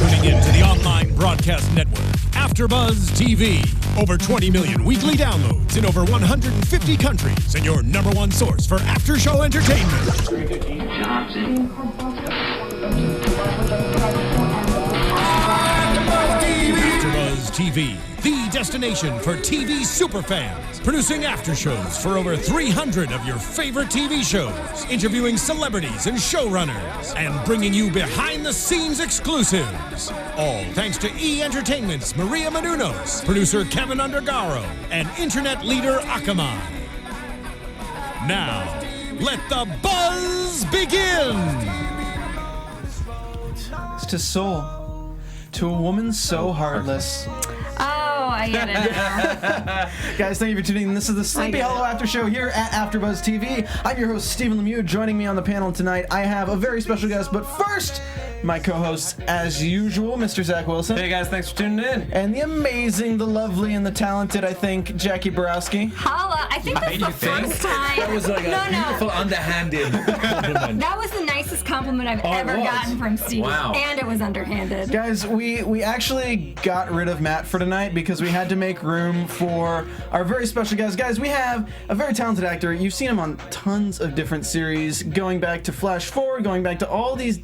tuning in to the online broadcast network, AFTERBUZZ TV. Over 20 million weekly downloads in over 150 countries, and your number one source for after-show entertainment. AFTERBUZZ TV, the destination for TV superfans, producing after-shows for over 300 of your favorite TV shows, interviewing celebrities and showrunners, and bringing you behind-the-scenes exclusives. All thanks to E! Entertainment's Maria Menounos, producer Kevin Undergaro, and internet leader Akamai. Now, let the buzz begin! It's to soul. To a woman so heartless. Oh, I get it now. Guys, thank you for tuning in. This is the Sleepy Hollow After Show here at AfterBuzz TV. I'm your host, Stephen Lemieux. Joining me on the panel tonight, I have a very special guest, but first, my co-host, as usual, Mr. Zach Wilson. Hey guys, thanks for tuning in. And the amazing, the lovely, and the talented, I think, Jacque Borowski. Holla, I think that's the first time. That was like a beautiful underhanded compliment. That was the nicest compliment I've ever gotten from Steve. Wow. And it was underhanded. Guys, we actually got rid of Matt for tonight because we had to make room for our very special guest. Guys, we have a very talented actor. You've seen him on tons of different series, going back to Flash Forward, going back to all these...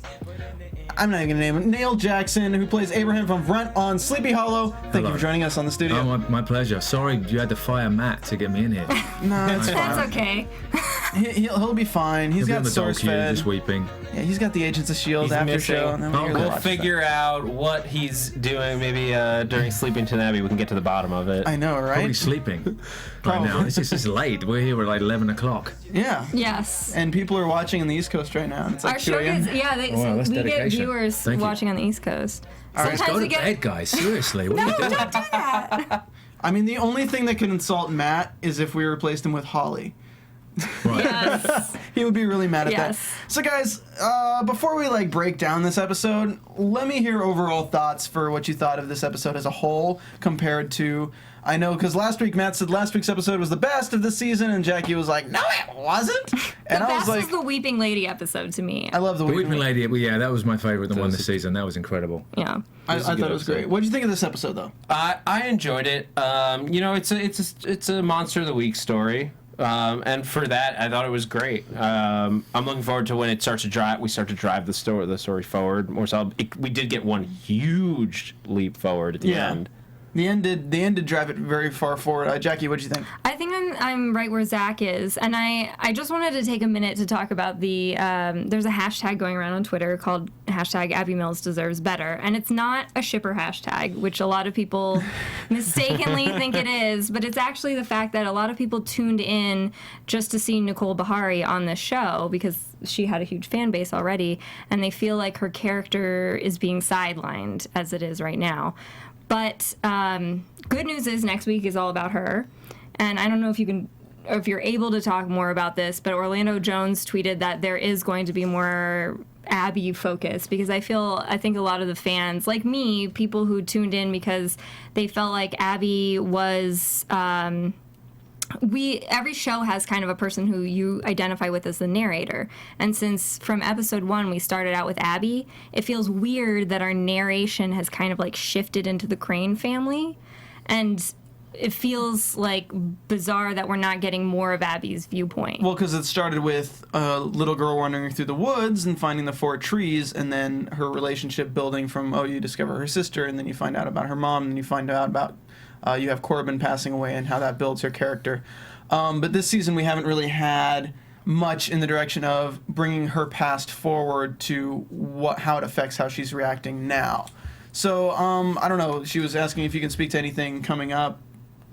I'm not even going to name him. Neil Jackson, who plays Abraham from Brent on Sleepy Hollow. Thank you for joining us on the studio. Oh, my pleasure. Sorry you had to fire Matt to get me in here. No, it's fine. That's okay. He'll be fine. He's got source fed. Just weeping. Yeah, he's got the Agents of S.H.I.E.L.D. after show. And then We'll figure out what he's doing. Maybe during Sleepington Abbey, we can get to the bottom of it. I know, right? Probably sleeping right now. This is late. We're here at like 11 o'clock. Yeah. Yes. And people are watching on the East Coast right now. It's like Our 2 show a.m. gets, yeah, Wow, that's we get dedication. viewers Thank you. watching on the East Coast. Let's go to bed, guys. Seriously. What No, are you doing? don't do that. I mean, the only thing that could insult Matt is if we replaced him with Holly. Right. Yes. He would be really mad at Yes. that. So, guys, before we break down this episode, let me hear overall thoughts for what you thought of this episode as a whole compared to. I know, because last week Matt said last week's episode was the best of the season, and Jacque was like, "No, it wasn't." And The I was best like, was the Weeping Lady episode to me. "I love the The Weeping Weeping Lady." Lady, yeah, that was my favorite that won this season. That was incredible. Yeah. I thought it was great. What did you think of this episode, though? I enjoyed it. It's a Monster of the Week story. And for that, I thought it was great. I'm looking forward to when it starts to drive. We start to drive the story forward more. So we did get one huge leap forward at the end. The end did drive it very far forward. Jacque, what did you think? I think I'm right where Zach is, and I just wanted to take a minute to talk about the there's a hashtag going around on Twitter called hashtag Abby Mills deserves better, and it's not a shipper hashtag, which a lot of people mistakenly think it is, but it's actually the fact that a lot of people tuned in just to see Nicole Beharie on this show because she had a huge fan base already, and they feel like her character is being sidelined as it is right now. But good news is next week is all about her, and I don't know if you're able to talk more about this, but Orlando Jones tweeted that there is going to be more Abby focus because I think a lot of the fans, like me, people who tuned in because they felt like Abby was. Every show has kind of a person who you identify with as the narrator. And since from episode 1 we started out with Abby, it feels weird that our narration has kind of shifted into the Crane family. And it feels bizarre that we're not getting more of Abby's viewpoint. Well, because it started with a little girl wandering through the woods and finding the 4 trees, and then her relationship building from, you discover her sister, and then you find out about her mom, and then you find out about you have Corbin passing away and how that builds her character. But this season we haven't really had much in the direction of bringing her past forward to how it affects how she's reacting now. So, I don't know. She was asking if you can speak to anything coming up.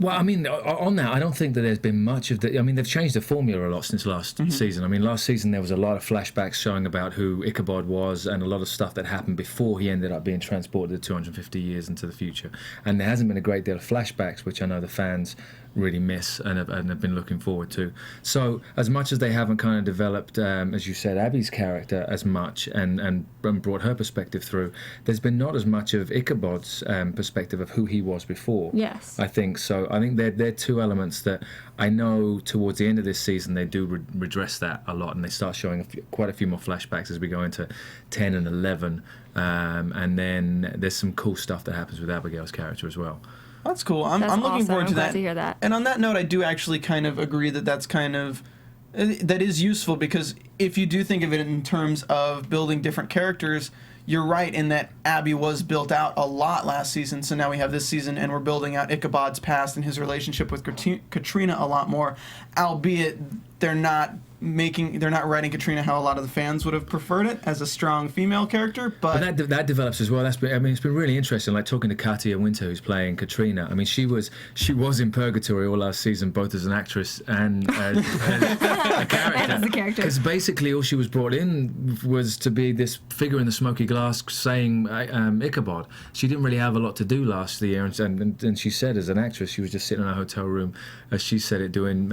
Well, I mean, on that, I don't think that there's been much of the... I mean, they've changed the formula a lot since last season. I mean, last season there was a lot of flashbacks showing about who Ichabod was and a lot of stuff that happened before he ended up being transported 250 years into the future. And there hasn't been a great deal of flashbacks, which I know the fans really miss and have been looking forward to. So as much as they haven't kind of developed, as you said, Abby's character as much and brought her perspective through, there's been not as much of Ichabod's perspective of who he was before. Yes. I think so. I think they're two elements that I know towards the end of this season they do redress that a lot, and they start showing quite a few more flashbacks as we go into 10 and 11, and then there's some cool stuff that happens with Abigail's character as well. That's cool. I'm That's looking awesome. forward to I'm glad that. to hear that. And on that note, I do actually kind of agree that that's kind of that is useful, because if you do think of it in terms of building different characters, you're right in that Abby was built out a lot last season. So now we have this season, and we're building out Ichabod's past and his relationship with Katrina a lot more, albeit they're not writing Katrina how a lot of the fans would have preferred it, as a strong female character, but that develops as well. It's been really interesting. Like talking to Katia Winter, who's playing Katrina. I mean, she was in purgatory all last season, both as an actress and as a character. And as a character. Because basically, all she was brought in was to be this figure in the smoky glass saying Ichabod. She didn't really have a lot to do last year, and she said, as an actress, she was just sitting in a hotel room, as she said it, doing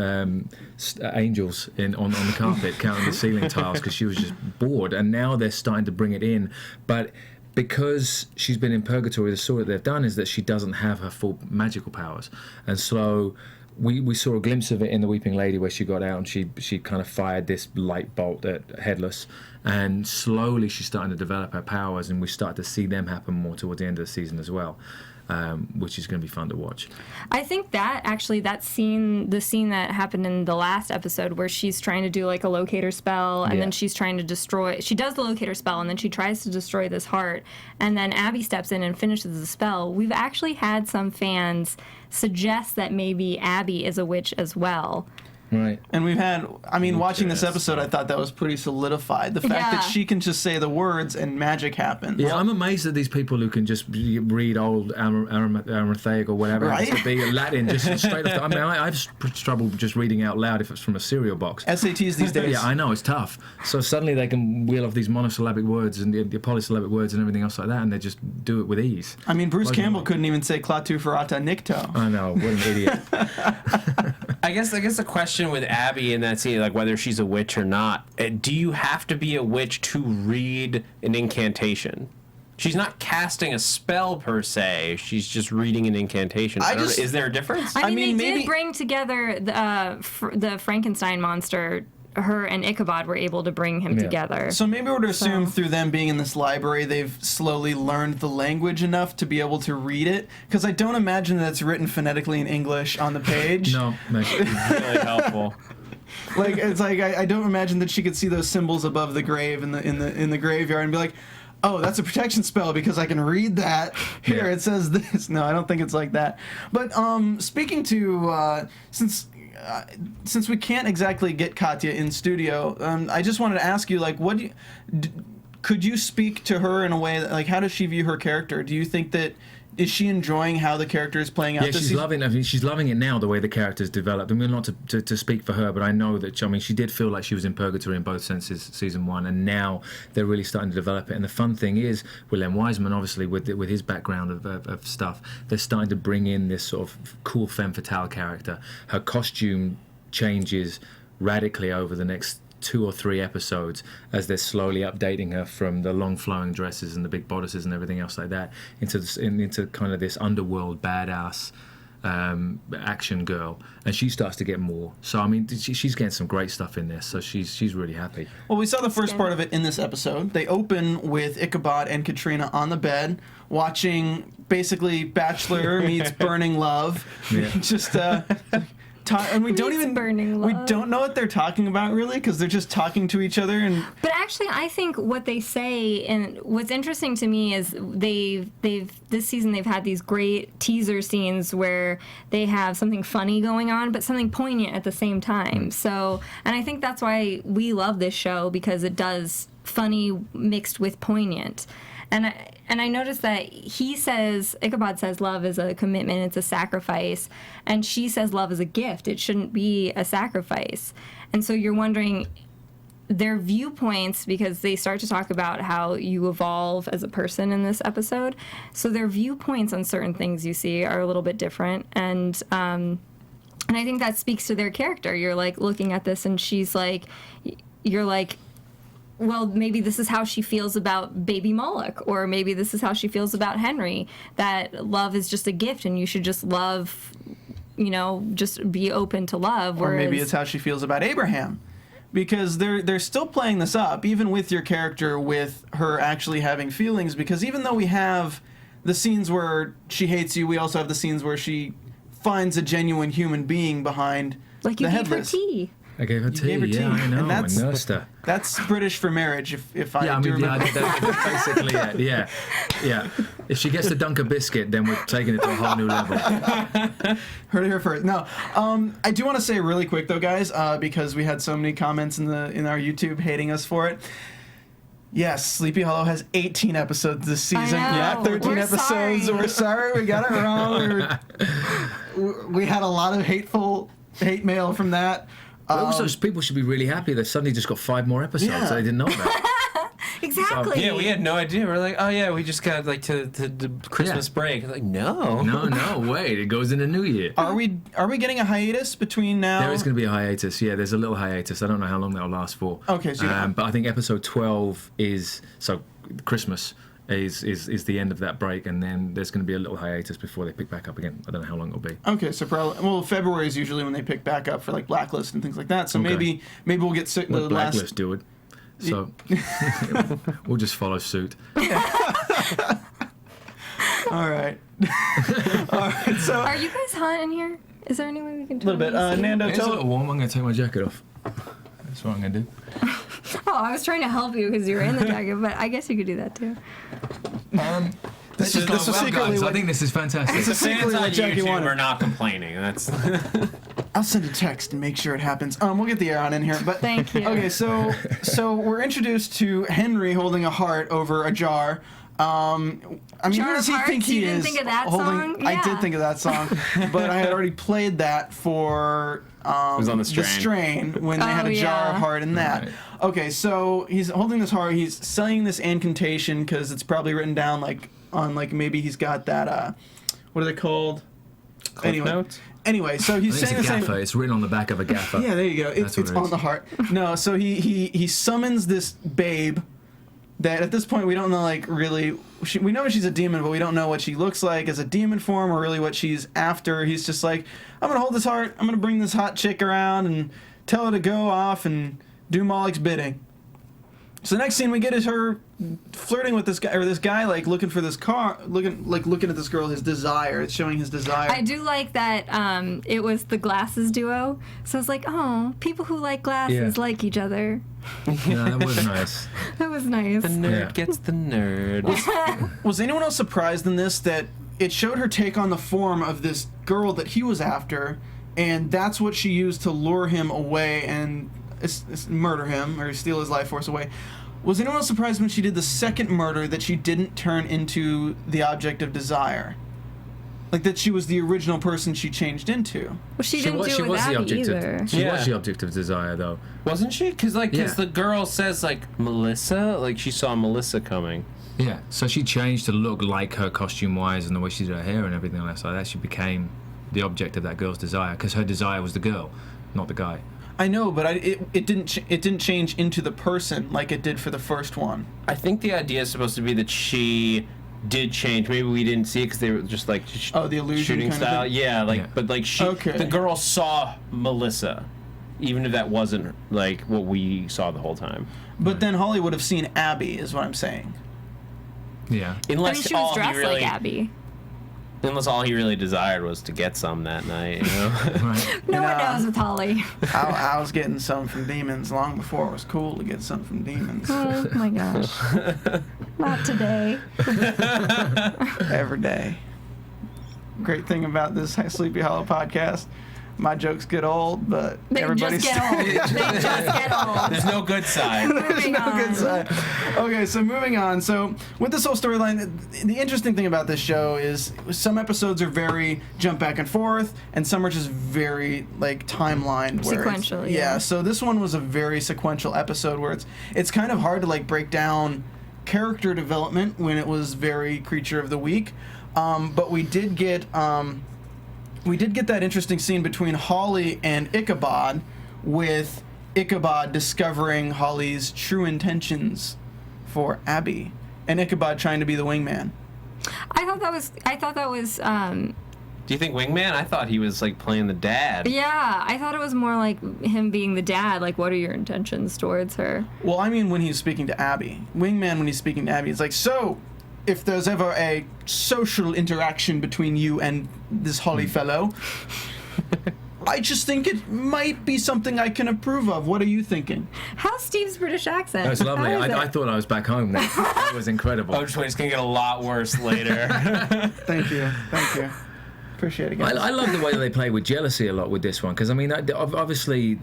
angels on the carpet, counting the ceiling tiles, because she was just bored. And now they're starting to bring it in, but because she's been in purgatory, the sort that they've done is that she doesn't have her full magical powers, and so we saw a glimpse of it in The Weeping Lady, where she got out and she kind of fired this light bolt at Heartless, and slowly she's starting to develop her powers, and we start to see them happen more towards the end of the season as well. Which is going to be fun to watch. I think that actually the scene that happened in the last episode, where she's trying to do like a locator spell, and then she's trying to destroy. She does the locator spell, and then she tries to destroy this heart, and then Abby steps in and finishes the spell. We've actually had some fans suggest that maybe Abby is a witch as well. Right. And we've had, watching this episode, I thought that was pretty solidified. The fact that she can just say the words and magic happens. Yeah, I'm amazed at these people who can just read old Aramaic or whatever, right? To be Latin, just straight off. I've trouble just reading out loud if it's from a cereal box. SATs these days. Yeah, I know, it's tough. So suddenly they can wheel off these monosyllabic words and the polysyllabic words and everything else like that, and they just do it with ease. Bruce Campbell couldn't even say Klaatu Ferrata Nikto. I know, what an idiot. I guess the question with Abby in that scene, like whether she's a witch or not, do you have to be a witch to read an incantation? She's not casting a spell per se. She's just reading an incantation. Is there a difference? I mean, they did bring together the Frankenstein monster. Her and Ichabod were able to bring him together. So maybe we're to assume through them being in this library, they've slowly learned the language enough to be able to read it. Because I don't imagine that it's written phonetically in English on the page. No, really helpful. I don't imagine that she could see those symbols above the grave in the graveyard and be like, oh, that's a protection spell because I can read that. Here it says this. No, I don't think it's like that. But speaking since we can't exactly get Katya in studio, I just wanted to ask you, could you speak to her in a way that, how does she view her character? Do you think that, is she enjoying how the character is playing out? Yeah, she's loving it. I mean, she's loving it now, the way the character's developed. I mean, not to speak for her, but I know that, she did feel like she was in purgatory in both senses, season one, and now they're really starting to develop it. And the fun thing is, William Wiseman, obviously, with his background of stuff, they're starting to bring in this sort of cool femme fatale character. Her costume changes radically over the next 2 or 3 episodes as they're slowly updating her from the long flowing dresses and the big bodices and everything else like that into kind of this underworld badass action girl, and she starts to get more. So she's getting some great stuff in this, so she's really happy. Well, we saw the first part of it in this episode. They open with Ichabod and Katrina on the bed watching basically Bachelor meets Burning Love. Just and we don't know what they're talking about really, because they're just talking to each other. But actually, I think what they say, and what's interesting to me is they've this season they've had these great teaser scenes where they have something funny going on, but something poignant at the same time. So, and I think that's why we love this show, because it does funny mixed with poignant. And I noticed that Ichabod says love is a commitment, it's a sacrifice, and she says love is a gift, it shouldn't be a sacrifice. And so you're wondering their viewpoints, because they start to talk about how you evolve as a person in this episode. So their viewpoints on certain things you see are a little bit different. And And I think that speaks to their character. You're like looking at this, and she's like, you're like, well, maybe this is how she feels about baby Moloch, or maybe this is how she feels about Henry, that love is just a gift and you should just love, you know, just be open to love. Or maybe it's how she feels about Abraham. Because they're still playing this up, even with your character, with her actually having feelings, because even though we have the scenes where she hates you, we also have the scenes where she finds a genuine human being behind like you the gave headless. her tea. I gave her tea. Gave her tea. Yeah, I know. And I nursed her. That's British for marriage, if I do remember. That's basically it. Yeah, yeah. If she gets to dunk a biscuit, then we're taking it to a whole new level. Heard it here first. No, I do want to say really quick though, guys, because we had so many comments in our YouTube hating us for it. Yes, Sleepy Hollow has 18 episodes this season. I know. 13 We're episodes. sorry. We're sorry, we got it wrong. We had a lot of hate mail from that. But also, people should be really happy they suddenly just got 5 more episodes. Yeah. They didn't know that. Exactly. Yeah, we had no idea. We're like, oh yeah, we just got like to the Christmas break. Like, no. No, wait. It goes in the new year. Are we getting a hiatus between now? There is going to be a hiatus. Yeah, there's a little hiatus. I don't know how long that'll last for. Okay, so but I think episode 12 is Christmas is the end of that break, and then there's going to be a little hiatus before they pick back up again. I don't know how long it'll be. Okay, so probably February is usually when they pick back up for like Blacklist and things like that. So Okay. maybe we'll get sick. Let The Blacklist last. do it. So we'll just follow suit. All right. All right. So Are you guys hot in here? Is there any way we can a little bit. Nando, It's a tell. little warm. I'm going to take my jacket off. That's what I'm going to do. Oh, I was trying to help you because you were in the jacket, but I guess you could do that too. This was secretly guys. I what. think this is fantastic. The fans Secretly on what Jackie YouTube wanted. are not complaining. That's I'll send a text and make sure it happens. We'll get the air on in here, but Thank you. Okay, so we're introduced to Henry holding a heart over a jar. I mean, Jar who does of he think Hearts? he You didn't is? think of that holding, song? I Yeah. did think of that song, but I had already played that for was on the strain when they had a Oh, jar of yeah. heart in that. Right. Okay, so he's holding this heart. He's saying this incantation because it's probably written down maybe he's got that. What are they called? notes. Anyway, so I he's think saying it's the a same. gaffer. It's written on the back of a gaffer. Yeah, there you go. That's It's what it on is. the heart. No, so he summons this babe that at this point we don't know really. We know she's a demon, but we don't know what she looks like as a demon form or really what she's after. He's just like, I'm gonna hold this heart. I'm gonna bring this hot chick around and tell her to go off and do Moloch's bidding. So the next scene we get is her flirting with this guy, or this guy like looking for this car, looking at this girl. His desire. It's showing his desire. I do like that it was the glasses duo. So I was like, oh, people who like glasses Yeah. like each other. Yeah, that was nice. That was nice. The nerd Yeah. gets the nerd. Was anyone else surprised in this that it showed her take on the form of this girl that he was after, and that's what she used to lure him away and murder him or steal his life force away? Was anyone else surprised when she did the second murder that she didn't turn into the object of desire? Like that she was the original person she changed into? Well, she didn't do she it with was the Abby object either. of she Yeah. was the object of desire though. Wasn't she? Because Yeah. the girl says like Melissa, like she saw Melissa coming. Yeah. So she changed to look like her costume wise and the way she did her hair and everything like that. So that she became the object of that girl's desire because her desire was the girl, not the guy. I know, but it didn't change into the person like it did for the first one. I think the idea is supposed to be that she did change. Maybe we didn't see it because they were just like Oh, the illusion shooting kind of style. thing? Yeah, like Yeah. but like Okay. the girl saw Melissa, even if that wasn't like what we saw the whole time. But then Holly would have seen Abby, is what I'm saying. Yeah. I Unless mean, she was all he dressed really, like Abby. unless all he really desired was to get some that night. You know. Right. No one Nah. knows with Holly. I was getting some from demons long before it was cool to get some from demons. Oh my gosh. Not today. Every day. Great thing about this Sleepy Hollow podcast, my jokes get old, but They everybody's just get old. They just get old. There's no good side. Moving no on. good side. Okay, so moving on. So with this whole storyline, the interesting thing about this show is some episodes are very jump back and forth, and some are just very like timeline. Where Sequential, yeah. yeah. So this one was a very sequential episode where it's kind of hard to like break down character development when it was very creature of the week. But we did get we did get that interesting scene between Holly and Ichabod, with Ichabod discovering Holly's true intentions for Abby, and Ichabod trying to be the wingman. I thought that was. Do you think wingman? I thought he was like playing the dad. Yeah, I thought it was more like him being the dad. Like, what are your intentions towards her? Well, I mean, when he's speaking to Abby, wingman, when he's speaking to Abby, it's like, so if there's ever a social interaction between you and this Holly fellow, I just think it might be something I can approve of. What are you thinking? How's Steve's British accent? That was lovely. How is I it? thought I was back home then. That was incredible. Oh, just wait, it's gonna get a lot worse later. Thank you. Appreciate it, guys. I love the way that they play with jealousy a lot with this one, because I mean, obviously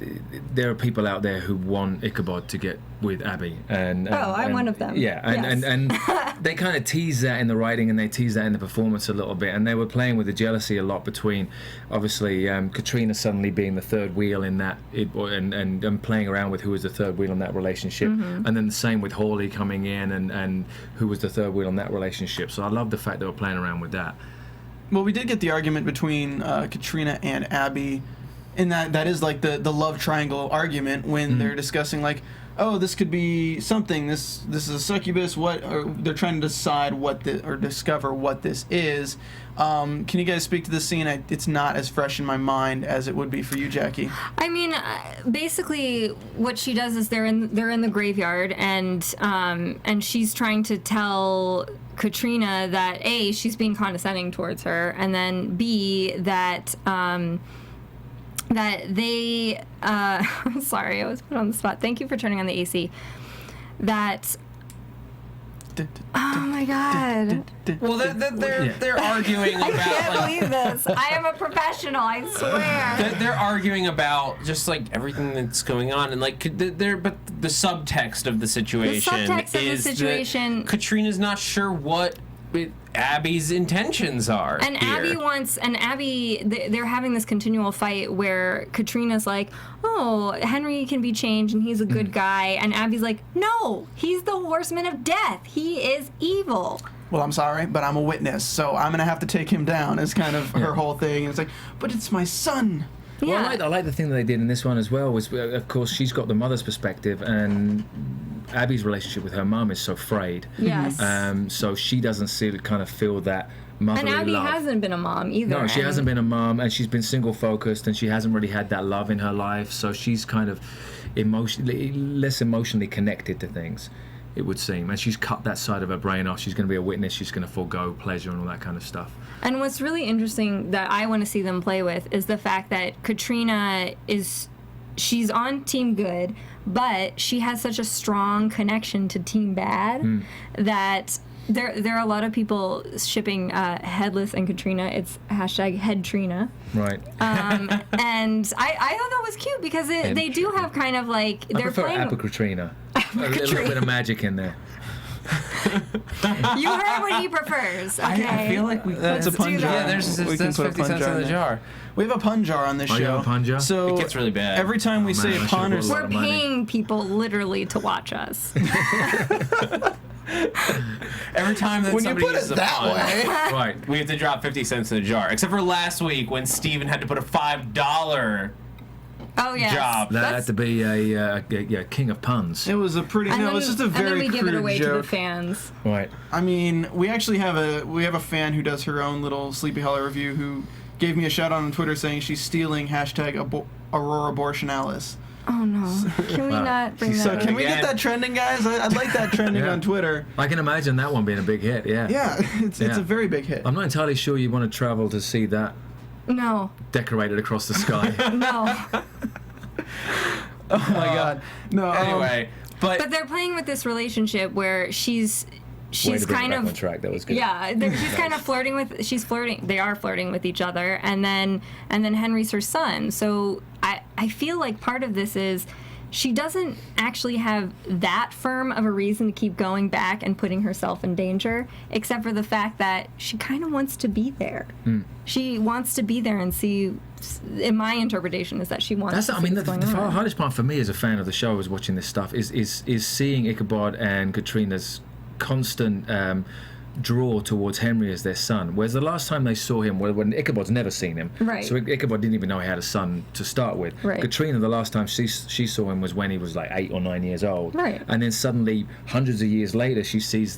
there are people out there who want Ichabod to get with Abby, and I'm one of them. Yeah, and they kind of tease that in the writing, and they tease that in the performance a little bit, and they were playing with the jealousy a lot between, obviously, Katrina suddenly being the third wheel in that, and playing around with who was the third wheel in that relationship, and then the same with Hawley coming in and who was the third wheel in that relationship. So I love the fact they were playing around with that. Well, we did get the argument between Katrina and Abby, in that is like the love triangle argument when they're discussing, like, oh, this could be something. This is a succubus. Or they're trying to decide or discover what this is. Can you guys speak to this scene? It's not as fresh in my mind as it would be for you, Jackie. I mean, basically, what she does is they're in the graveyard, and she's trying to tell Katrina that A, she's being condescending towards her, and then B, that they I'm sorry, I was put on the spot. Thank you for turning on the AC. That oh my god. Well, they're arguing I about. can't like, believe this. I am a professional, I swear. they're arguing about just like everything that's going on, and like but the subtext of the situation is that Katrina's not sure what Abby's intentions are. And here. They're having this continual fight where Katrina's like, oh, Henry can be changed and he's a good guy, and Abby's like, no, he's the horseman of death. He is evil. Well, I'm sorry, but I'm a witness, so I'm going to have to take him down, is kind of her whole thing. And it's like, but it's my son. Yeah. Well, I like the thing that they did in this one as well, was, of course, she's got the mother's perspective, and Abby's relationship with her mum is so frayed. Yes. So she doesn't kind of feel that motherly love. And Abby hasn't been a mom either. No, she hasn't been a mom, and she's been single-focused, and she hasn't really had that love in her life, so she's kind of less emotionally connected to things, it would seem. And she's cut that side of her brain off. She's going to be a witness. She's going to forego pleasure and all that kind of stuff. And what's really interesting that I want to see them play with is the fact that Katrina she's on Team Good, but she has such a strong connection to Team Bad that there are a lot of people shipping Headless and Katrina. It's #HeadTrina. Right. And I thought that was cute because they do have kind of like I they're prefer playing. Apocatrina. A little bit of magic in there. You heard what he prefers. Okay. I feel like That's a pun jar. Yeah, there's We can put a 50 pun cents jar in the in jar. We have a pun jar on this Oh, show. you have a pun jar? So It gets really bad. Every time we say man, I pun or should've bought We're a lot of money. paying people literally to watch us. Every time that when you somebody put uses it a that pun, way. Right. we have to drop 50 cents in the jar. Except for last week when Steven had to put a $5 Oh yes. job. That had to be a king of puns. It was a pretty. And No, then, it was just a very and then we give it crude away to the joke. fans. Right. I mean, we actually have a fan who does her own little Sleepy Hollow review who gave me a shout out on Twitter saying she's stealing #Aurora Abortionalis. Oh no! Can we not bring that So up? can we get that trending, guys? I'd like that trending Yeah. on Twitter. I can imagine that one being a big hit, yeah. Yeah, it's a very big hit. I'm not entirely sure you want to travel to see that No, decorated across the sky. no. Oh my God. No. Anyway, But they're playing with this relationship where she's Way to bring kind it back of on track. That was good. yeah. She's kind of flirting. They are flirting with each other, and then Henry's her son. So I feel like part of this is she doesn't actually have that firm of a reason to keep going back and putting herself in danger, except for the fact that she kind of wants to be there. She wants to be there and see. In my interpretation, is that she wants. That's to I see mean, what's the going on. hardest part for me as a fan of the show is watching this stuff is seeing Ichabod and Katrina's constant draw towards Henry as their son. Whereas the last time they saw him, when Ichabod's never seen him, Right. so Ichabod didn't even know he had a son to start with. Right. Katrina, the last time she saw him was when he was like 8 or 9 years old. Right. And then suddenly, hundreds of years later, she sees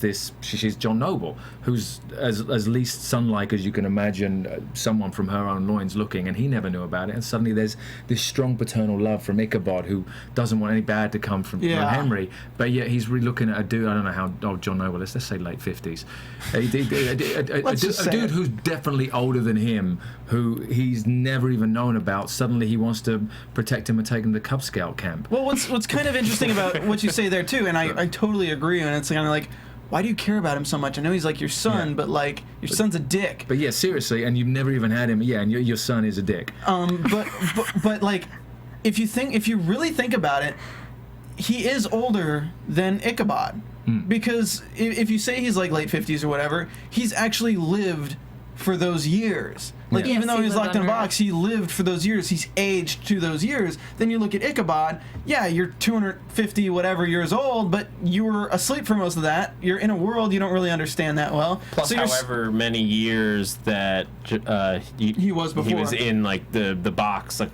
John Noble, who's as least son-like as you can imagine someone from her own loins looking, and he never knew about it. And suddenly there's this strong paternal love from Ichabod, who doesn't want any bad to come from Henry, but yet he's really looking at a dude, I don't know how old John Noble is, let's say late 50s. A dude who's definitely older than him, who he's never even known about. Suddenly he wants to protect him and take him to Cub Scout camp. Well, what's kind of interesting about what you say there too, and I totally agree, and it's kind of like, why do you care about him so much? I know he's like your son, but like your son's a dick. But yeah, seriously, and you've never even had him. Yeah, and your son is a dick. But like, if you really think about it, he is older than Ichabod, because if you say he's like late 50s or whatever, he's actually lived for those years. Like, Yes, even though he he's lived locked in a under box, he lived for those years. He's aged to those years. Then you look at Ichabod, yeah, you're 250 whatever years old, but you were asleep for most of that. You're in a world you don't really understand that well. Plus, so however many years that he was before. he was in like the box, like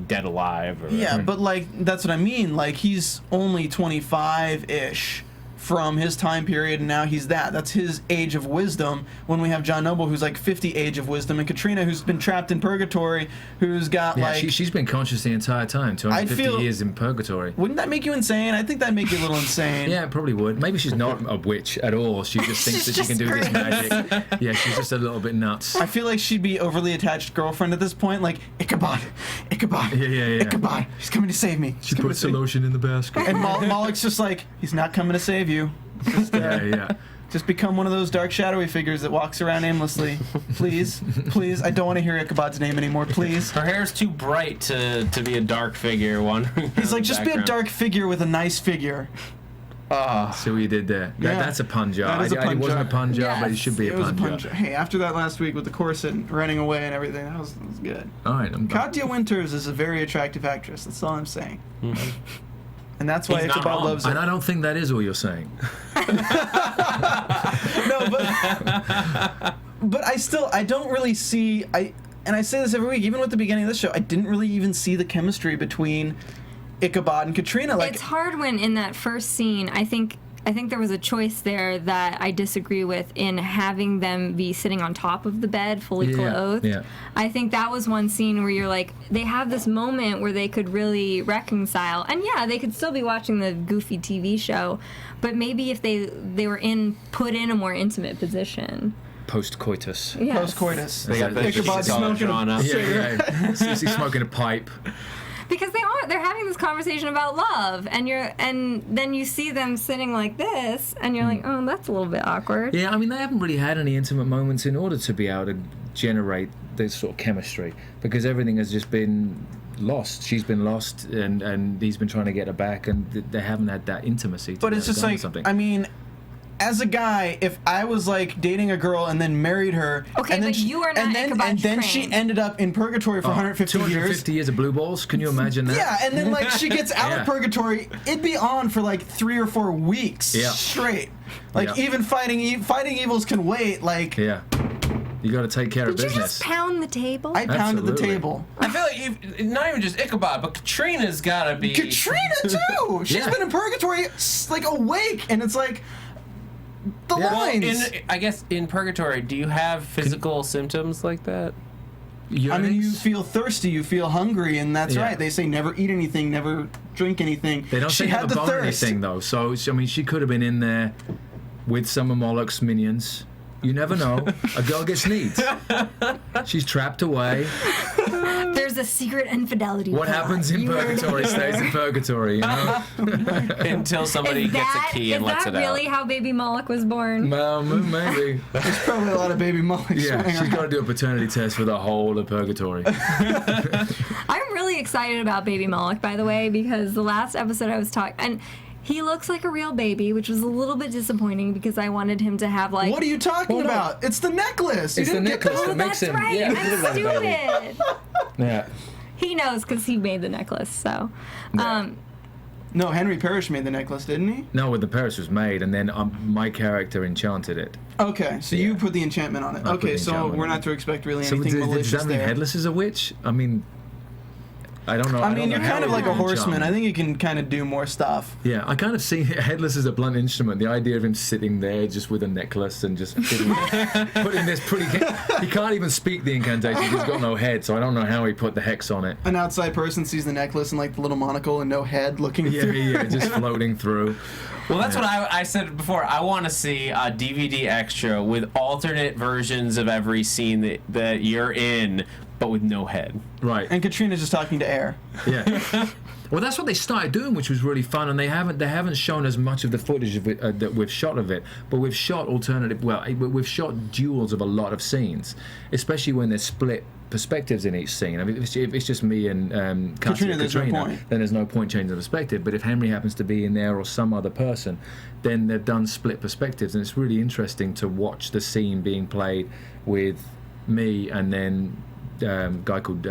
dead alive. Or, Yeah, but like, that's what I mean. Like, he's only 25-ish from his time period, and now he's that's his age of wisdom, when we have John Noble, who's like 50 age of wisdom, and Katrina, who's been trapped in purgatory, who's got she's been conscious the entire time, 250 years in purgatory. Wouldn't that make you insane? I think that'd make you a little insane. Yeah, it probably would. Maybe she's not a witch at all. She just thinks that she can do this magic. Yeah, she's just a little bit nuts. I feel like she'd be overly attached girlfriend at this point, like, Ichabod, Yeah. Ichabod, he's coming to save me. She puts the lotion in the basket. And Moloch's just like, he's not coming to save you. Just, Yeah. just become one of those dark, shadowy figures that walks around aimlessly. Please, I don't want to hear Ichabod's name anymore, please. her hair's too bright to be a dark figure. He's like, just be a dark figure with a nice figure. See what you did there. Yeah. That's a pun job. That is a pun It wasn't a job. pun job, but it should be It a was a pun punch. job. Hey, after that last week with the corset and running away and everything, that was good. All right, I'm done. Katya Winters is a very attractive actress. That's all I'm saying. And that's why He's not Ichabod wrong. loves her. And I don't think that is all you're saying. No, but I don't really see, and I say this every week, even with the beginning of this show, I didn't really even see the chemistry between Ichabod and Katrina. Like, It's hard when in that first scene, I think there was a choice there that I disagree with in having them be sitting on top of the bed, fully clothed. Yeah. I think that was one scene where you're like, they have this moment where they could really reconcile. And yeah, they could still be watching the goofy TV show, but maybe if they were put in a more intimate position. Post-coitus. Yes. Post-coitus. They got the Ichabod sheets all smoking drawn a up. Yeah. He's smoking a pipe. Because they're having this conversation about love, and then you see them sitting like this, and you're like, oh, that's a little bit awkward. Yeah, I mean, they haven't really had any intimate moments in order to be able to generate this sort of chemistry, because everything has just been lost. She's been lost, and he's been trying to get her back, and they haven't had that intimacy. But it's just like, something. I mean, as a guy, if I was like dating a girl and then married her, Okay, and then but you are not and then she Crane. ended up in purgatory for 150 years. 250 years of blue balls? Can you imagine that? Yeah, and then like she gets out Yeah. of purgatory, it'd be on for like 3 or 4 weeks Yeah. straight. Like, Yeah. even fighting evils can wait. Like, Yeah. You got to take care of Did you business. just pound the table? I pounded the Absolutely. table. I feel like not even just Ichabod, but Katrina's gotta be. Katrina too. She's Yeah. been in purgatory like awake, and it's like the lines. I guess in purgatory, do you have physical symptoms like that? I mean, you feel thirsty, you feel hungry, and that's Yeah. right. They say never eat anything, never drink anything. They don't she say had have the a bone or thirst. anything, though. So, I mean, she could have been in there with some of Moloch's minions. You never know. A girl gets needs. She's trapped away. There's a secret infidelity. What plot. happens in You heard purgatory it stays in purgatory, you know? Until somebody Is gets that, a key and is lets that it really out. how baby Moloch was born? Well, maybe. There's probably a lot of baby Molochs Yeah, running she's around. got to do a paternity test for the whole of purgatory. I'm really excited about baby Moloch, by the way, because the last episode I was talking, and he looks like a real baby, which was a little bit disappointing because I wanted him to have like. What are you talking Hold on. about? It's the necklace. You It's the didn't get necklace that? Oh, that makes that's him. right. Yeah, I'm look at that baby. stupid. Yeah. He knows because he made the necklace. So, No, Henry Parrish made the necklace, didn't he? No, the Paris was made, and then my character enchanted it. Okay, so you put the enchantment on it. I put the Okay, so enchantment we're on not it. to expect really So anything does malicious that mean there. Headless is a witch? I mean, I don't know. I mean, you're kind of like a horseman. I think. think you can kind of do more stuff. Yeah, I kind of see Headless as a blunt instrument. The idea of him sitting there just with a necklace and just putting this pretty... He can't even speak the incantation. He's got no head, so I don't know how he put the hex on it. An outside person sees the necklace and like the little monocle and no head looking Yeah, through. yeah, just floating through. Well, that's what I said before. I want to see a DVD extra with alternate versions of every scene that you're in, but with no head. Right. And Katrina's just talking to air. Yeah. Well, that's what they started doing, which was really fun, and they haven't shown as much of the footage of it that we've shot of it, but we've shot we've shot duels of a lot of scenes, especially when there's split perspectives in each scene. I mean, if it's just me and Katrina, there's no point. then there's no point changing the perspective. But if Henry happens to be in there or some other person, then they've done split perspectives, and it's really interesting to watch the scene being played with me and then a guy called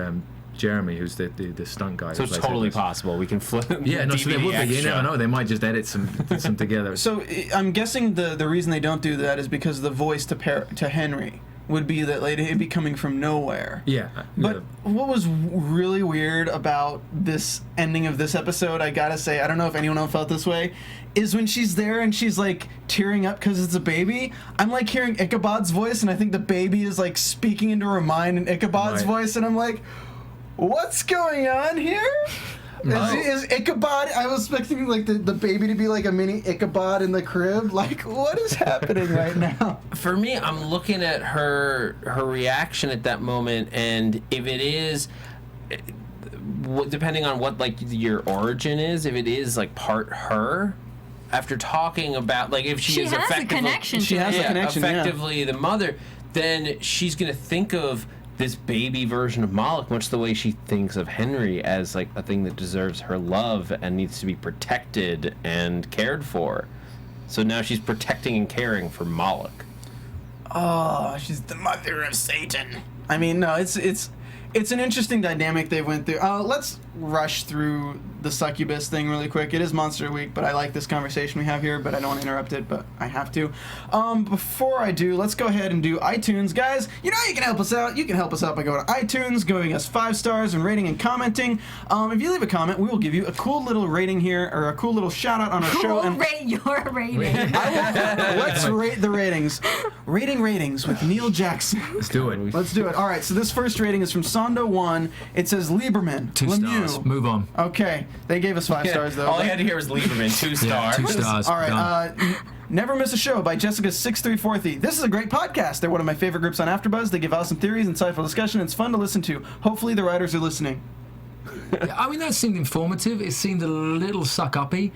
Jeremy, who's the stunt guy. So it's totally possible. We can flip. Yeah, no, so there would be. You extra. never know. They might just edit some together. So I'm guessing the reason they don't do that is because the voice to Henry would be that like, it'd be coming from nowhere. Yeah. But what was really weird about this ending of this episode, I gotta say, I don't know if anyone else felt this way, is when she's there and she's like tearing up because it's a baby. I'm like hearing Ichabod's voice, and I think the baby is like speaking into her mind in Ichabod's voice, and I'm like, what's going on here? Is Ichabod? I was expecting like the baby to be like a mini Ichabod in the crib. Like, what is happening right now? For me, I'm looking at her reaction at that moment, and if it is, depending on what like your origin is, if it is like part her, after talking about like if she is has a effectively connection. She has a connection, yeah. effectively the mother, then she's gonna think of this baby version of Moloch, much the way she thinks of Henry as like a thing that deserves her love and needs to be protected and cared for. So now she's protecting and caring for Moloch. Oh, she's the mother of Satan. I mean, no, it's an interesting dynamic they went through. Let's rush through the succubus thing really quick. It is Monster Week, but I like this conversation we have here, but I don't want to interrupt it, but I have to. Before I do, let's go ahead and do iTunes. Guys, you know you can help us out. You can help us out by going to iTunes, giving us 5 stars, and rating and commenting. If you leave a comment, we will give you a cool little rating here, or a cool little shout-out on our show. We'll rate your rating. Let's rate the ratings. Rating ratings with Neil Jackson. Let's do it. Let's do it. All right, so this first rating is from Sondo1. It says Lieberman. 2 Lemieux. stars. Move on. Okay, they gave us 5 stars though. All I had to hear was Lieberman, 2 Yeah, stars. 2 stars. All right, Done. Never Miss a Show by Jessica6343. This is a great podcast. They're one of my favorite groups on AfterBuzz. They give awesome theories, insightful discussion, and it's fun to listen to. Hopefully the writers are listening. I mean, that seemed informative. It seemed a little suck-uppy.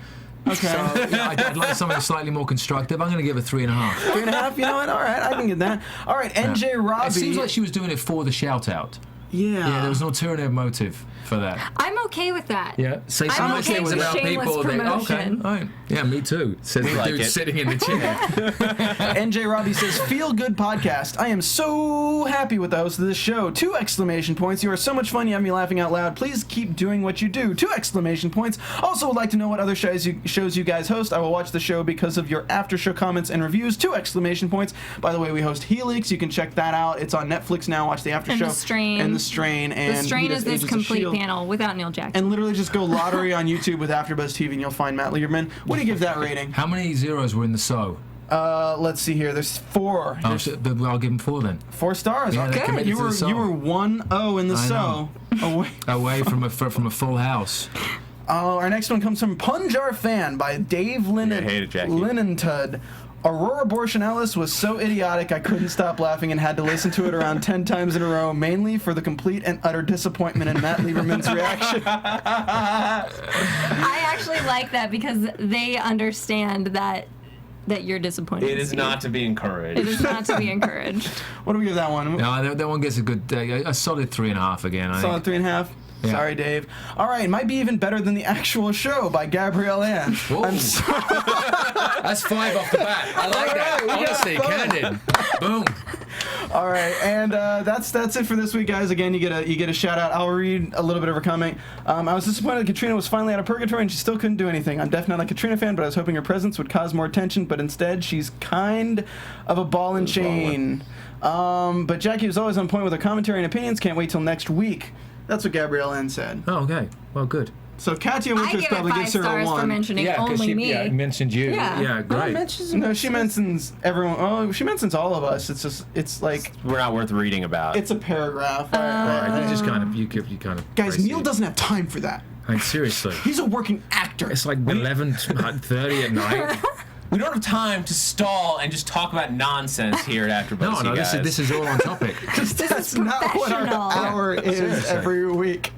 Okay. So, yeah, I'd like something slightly more constructive. I'm going to give it 3.5. 3.5, you know what? All right, I can get that. All right, NJ Robbie. It seems like she was doing it for the shout-out. Yeah. Yeah, there was an alternative motive for that. I'm okay with that. Yeah, say I'm some okay things with about shameless people. Okay, promotion. all right. Yeah, me too. Says the like dude it. sitting in the chair. NJ Robbie says, feel good podcast. I am so happy with the host of this show. 2 exclamation points. You are so much fun. You have me laughing out loud. Please keep doing what you do. 2 exclamation points. Also would like to know what other shows you guys host. I will watch the show because of your after show comments and reviews. 2 exclamation points. By the way, we host Helix. You can check that out. It's on Netflix now. Watch the after And show. The Strain. And The Strain. And The Strain he is does this Agents of complete S.H.I.E.L.D. panel without Neil Jackson. And literally just go lottery on YouTube with AfterBuzz TV and you'll find Matt Lieberman. What do you give that rating? How many zeros were in the so? Let's see here. There's 4. Oh, There's but I'll give him 4 then. 4 stars. Yeah, they're Okay. committed You to the were song. 1-0 in the I so. Away. Away from a full house. Our next one comes from Punjar Fan by Dave I hate it, Jackie. Linentud. Aurora Borealis was so idiotic I couldn't stop laughing and had to listen to it around 10 times in a row, mainly for the complete and utter disappointment in Matt Lieberman's reaction. I actually like that because they understand that you're disappointed. It is not to be encouraged. It is not to be encouraged. What do we give that one? No, that one gets a good, a solid 3.5 again. I Solid think. 3.5. Yeah. Sorry, Dave. All right, might be even better than the actual show by Gabrielle Ann. Whoa. I'm sorry. That's 5 off the bat. I like that. All right, we got Honestly, fun. candid. Boom. All right, and that's it for this week, guys. Again, you get a shout out. I'll read a little bit of her comment. I was disappointed Katrina was finally out of purgatory and she still couldn't do anything. I'm definitely not a Katrina fan, but I was hoping her presence would cause more attention. But instead, she's kind of a ball and chain. But Jackie was always on point with her commentary and opinions. Can't wait till next week. That's what Gabrielle N said. Oh, okay. Well, good. So Katya I Winters give probably it 5 gives her a stars 1. for mentioning only she me. mentioned you. Yeah. Great. No, she mentions everyone. Oh, she mentions all of us. It's like We're not worth reading about. it's a paragraph. Right, you just kind of Guys, praise Neil it. doesn't have time for that. I mean, seriously. He's a working actor. It's like 11:30 at night. We don't have time to stall and just talk about nonsense here at AfterBuzz. No, this is all on topic. That's not what our professional. hour is Seriously. every week.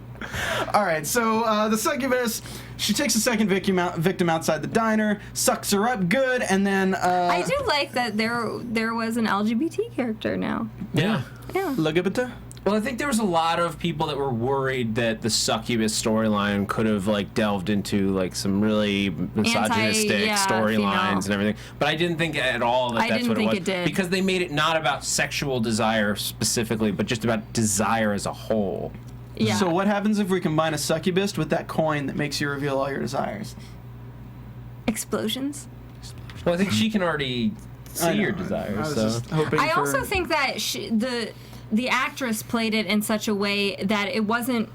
All right, so the succubus, she takes a second victim outside the diner, sucks her up good, and then I do like that there was an LGBT character now. Yeah. Yeah. LGBT. Well, I think there was a lot of people that were worried that the succubus storyline could have delved into some really misogynistic storylines female. and everything. But I didn't think at all I that's didn't what think it was it did. because they made it not about sexual desire specifically, but just about desire as a whole. Yeah. So what happens if we combine a succubus with that coin that makes you reveal all your desires? Explosions. Well, I think she can already I see know, your I desires. was So. just hoping I for... also think that the actress played it in such a way that it wasn't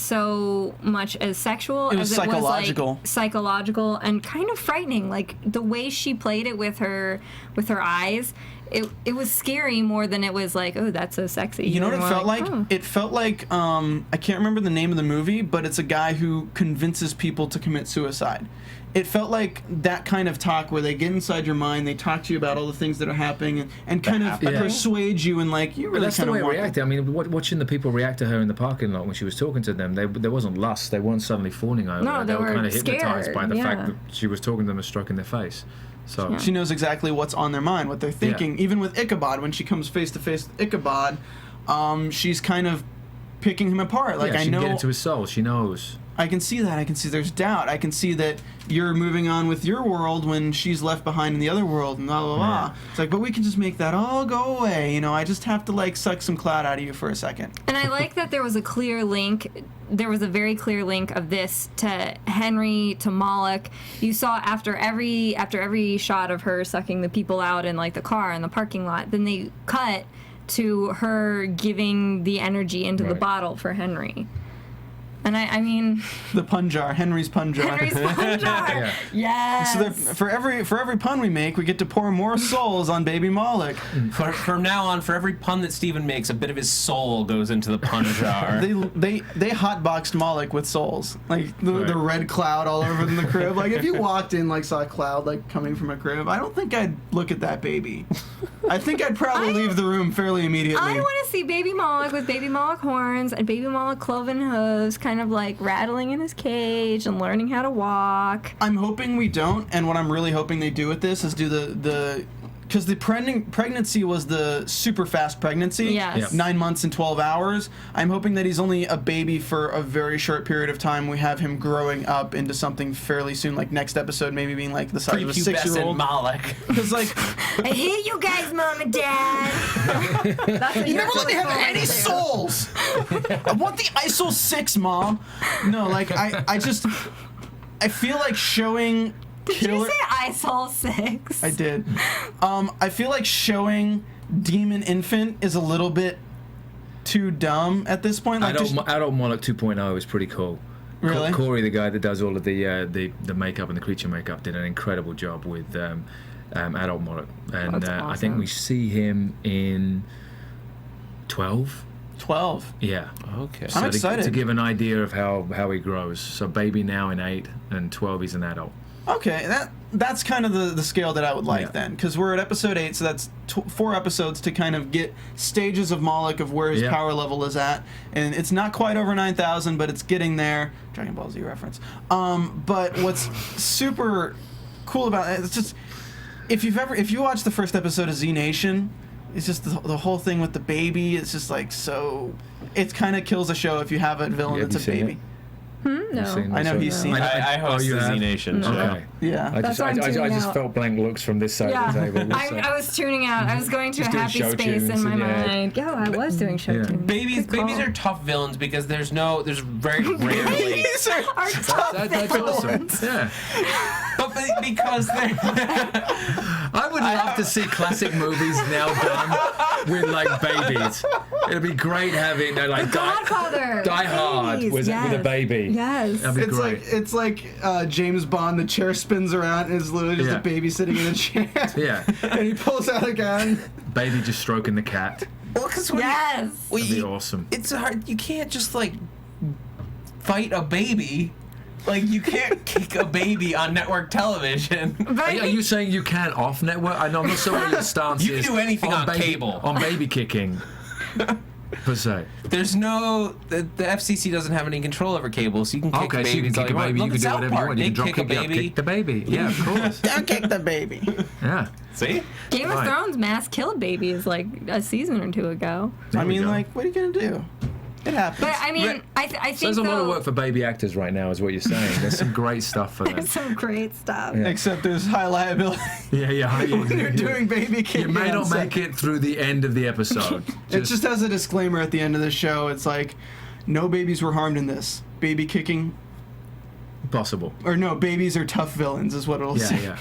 so much as sexual It was as psychological. it was psychological and kind of frightening. Like the way she played it with her eyes, it was scary more than it was oh, that's so sexy. You know what it More felt like? oh. It felt like I can't remember the name of the movie, but it's a guy who convinces people to commit suicide. It felt like that kind of talk where they get inside your mind, they talk to you about all the things that are happening, and kind of persuade you and you But really that's the kind way of it want reacted. I mean, watching the people react to her in the parking lot when she was talking to them, there wasn't lust. They weren't suddenly fawning over No, her. they They were were kind of hypnotized scared, by the fact yeah. that she was talking to them and stroking their face. So She knows exactly what's on their mind, what they're thinking. Even with Ichabod, when she comes face to face with Ichabod, she's kind of picking him apart. she I can know, get into his soul. She knows. I can see that. I can see there's doubt. I can see that you're moving on with your world when she's left behind in the other world, and blah blah blah. It's but we can just make that all go away. I just have to suck some cloud out of you for a second. And I like that there was a clear link. There was a very clear link of this to Henry, to Moloch. You saw after every shot of her sucking the people out in the car in the parking lot, then they cut to her giving the energy into the Right. bottle for Henry. And I mean, The pun jar, Henry's pun jar. Henry's pun jar. Yeah. Yes. So for every pun we make, we get to pour more souls on baby Moloch. From now on, for every pun that Steven makes, a bit of his soul goes into the pun jar. They hotboxed Moloch with souls, the red cloud all over in the crib. If you walked in saw a cloud coming from a crib, I don't think I'd look at that baby. I think I'd probably leave the room fairly immediately. I want to see baby Moloch with baby Moloch horns and baby Moloch cloven hooves, kind of rattling in his cage and learning how to walk. I'm hoping we don't, and what I'm really hoping they do with this is do the because the pregnancy was the super fast pregnancy. Yes. Yep. 9 months and 12 hours. I'm hoping that he's only a baby for a very short period of time. We have him growing up into something fairly soon, next episode maybe being the size of a 6-year-old. Moloch. Because I hate you guys, Mom and Dad. That's what you you're never let me have supposed any to do. souls. I want the ISO 6, Mom. No, I feel like showing Did you say ISOL 6? I did. I feel like showing Demon Infant is a little bit too dumb at this point. Adult Moloch 2.0 is pretty cool. Really? Corey, the guy that does all of the makeup and the creature makeup, did an incredible job with Adult Moloch, and That's I think awesome. we see him in 12. 12. Yeah. Okay. I'm So excited. to give an idea of how he grows. So baby now in 8 and 12 he's an adult. Okay, that's kind of the scale that I would like Yeah. then, because we're at episode 8, so that's 4 episodes to kind of get stages of Moloch of where his Yeah. power level is at, and it's not quite over 9,000, but it's getting there. Dragon Ball Z reference. But what's super cool about it, it's just if you watch the first episode of Z Nation, it's just the whole thing with the baby. It's just so it kind of kills the show if you have a villain Yeah, have that's you a seen baby. No. I know he's seen it. I host you the have? Z Nation show. Okay. Yeah. I That's just, why I'm I tuning just out. felt blank looks from this side of the table. I was tuning out. I was going to a doing happy show space tunes in my in your head. mind. Yeah, I was doing show Yeah. tunes. Babies Good call. are tough villains because there's very rarely. Are tough That's awesome. villains. Yeah. But because they're. I would love to see classic movies now done with like babies. It'd be great having like Godfather. Die Hard Babies, with yes. a baby. Yes. That'd be great. It's like James Bond. The chair spins around and it's literally just Yeah. a baby sitting in a chair. Yeah. And he pulls out a gun. Baby just stroking the cat. Well, because Yes. That'd be awesome. It's hard. You can't just like fight a baby. Like you can't kick a baby on network television. But I Are think- you saying you can't off network? I'm not sure what your stance You can is. do anything on baby, cable. On baby kicking, per se. There's no the FCC doesn't have any control over cable, so you can kick Okay, so you babies can kick a all baby, you want. can do Look at whatever you South want. You can Park. drop They kick, kick a yeah, baby. kick the baby. Yeah, of course. Don't kick the baby. Yeah. See? Game of Right. Thrones mass killed babies like a season or two ago. There I we mean, go. like, what are you gonna do? It happens. But I mean, I think So there's a lot of though- work for baby actors right now, is what you're saying. There's some great stuff for them. There's some great stuff. Yeah. Except there's high liability Yeah. when you're doing baby kicking. You may on not set. make it through the end of the episode. It just has a disclaimer at the end of the show. It's like, no babies were harmed in this. Baby kicking, possible. or no, babies are tough villains, is what it'll say. Yeah.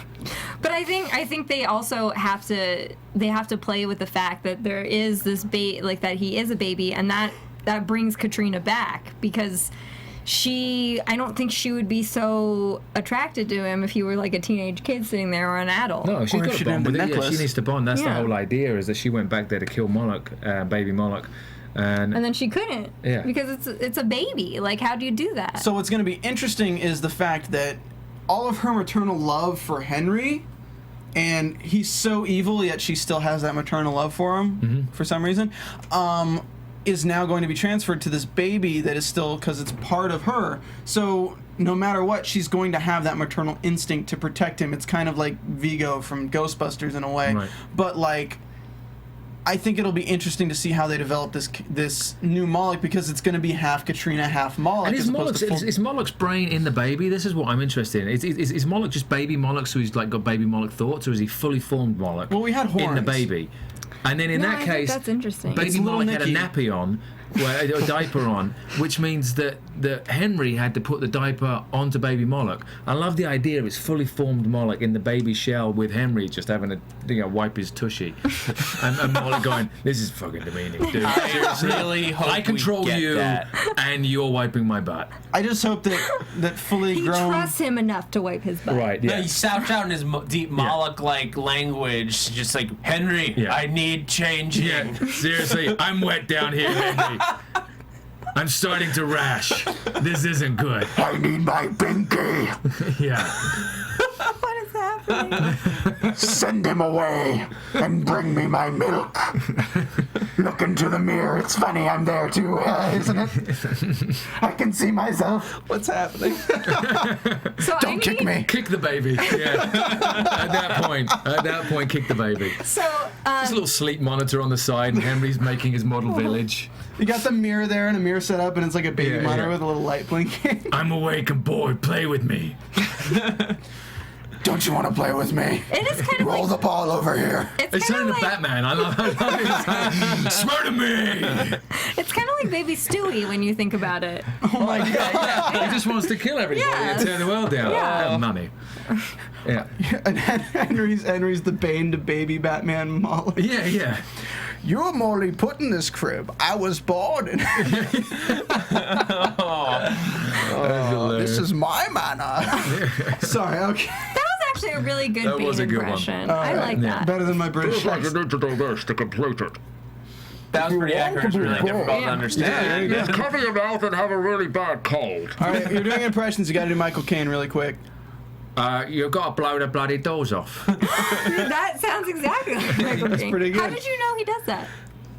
But I think they also have to play with the fact that there is this like that he is a baby, and that brings Katrina back because I don't think she would be so attracted to him if he were like a teenage kid sitting there or an adult. No, she's Or if got she to bond didn't with have it. the Yeah, she necklace. needs to bond. That's the Yeah. whole idea, is that she went back there to kill Moloch, baby Moloch. And then she couldn't. Yeah. Because it's a baby. Like, how do you do that? So what's going to be interesting is the fact that all of her maternal love for Henry, and he's so evil, yet she still has that maternal love for him for some reason, is now going to be transferred to this baby that is still, because it's part of her. So no matter what, she's going to have that maternal instinct to protect him. It's kind of like Vigo from Ghostbusters in a way. Right. But like, I think it'll be interesting to see how they develop this new Moloch, because it's going to be half Katrina, half Moloch. And is as opposed to full- is Moloch's brain in the baby? This is what I'm interested in. Is Moloch just baby Moloch, so he's like got baby Moloch thoughts, or is he fully formed Moloch? Well, we had in the horns. baby. And then in No, that I think case, that's interesting. It's baby little Moloch had a Nicky. nappy on, a diaper on, which means that Henry had to put the diaper onto baby Moloch. I love the idea of it's fully formed Moloch in the baby shell with Henry just having to wipe his tushy, and Moloch going, "This is fucking demeaning, dude. I Seriously, really hope I control we get you, that. and you're wiping my butt." I just hope that fully he grown. trusts him enough to wipe his butt. Right? No, Yeah. he shouts out in his deep Moloch-like language, just like, Henry, Yeah. I need changing. Yeah, seriously, I'm wet down here, Henry. I'm starting to rash. This isn't good. I need my pinky. Yeah. What is happening? Send him away and bring me my milk. Look into the mirror. It's funny, I'm there too, isn't it? I can see myself. What's happening? So Don't kick me. Kick the baby. Yeah. At that point, kick the baby. So There's a little sleep monitor on the side, and Henry's making his model village. You got the mirror there and a mirror set up, and it's like a baby Yeah, monitor yeah. with a little light blinking. I'm awake and bored. Play with me. Don't you want to play with me? it is kind of Roll like the ball over here. it's It's kind turning of to like Batman. I love it. Swear to me. it's kind of like Baby Stewie when you think about it. Oh my god! He just wants to kill everybody Yes. and tear the world down. Yeah. Have money. Yeah. And Henry's the Bane to baby Batman Molly. Yeah. You're Molly put in this crib. I was born in. This is my manor. Sorry. Okay. That was actually a really good That was Bane a good one. impression. I like Yeah. that. Better than my British accent. need to do this to complete it. That was pretty accurate. It's really difficult to understand. Just cover your mouth and have a really bad cold. All right, you're doing impressions. You got to do Michael Caine really quick. You've got to blow the bloody doors off. That sounds exactly like Michael Caine. pretty good. How did you know he does that?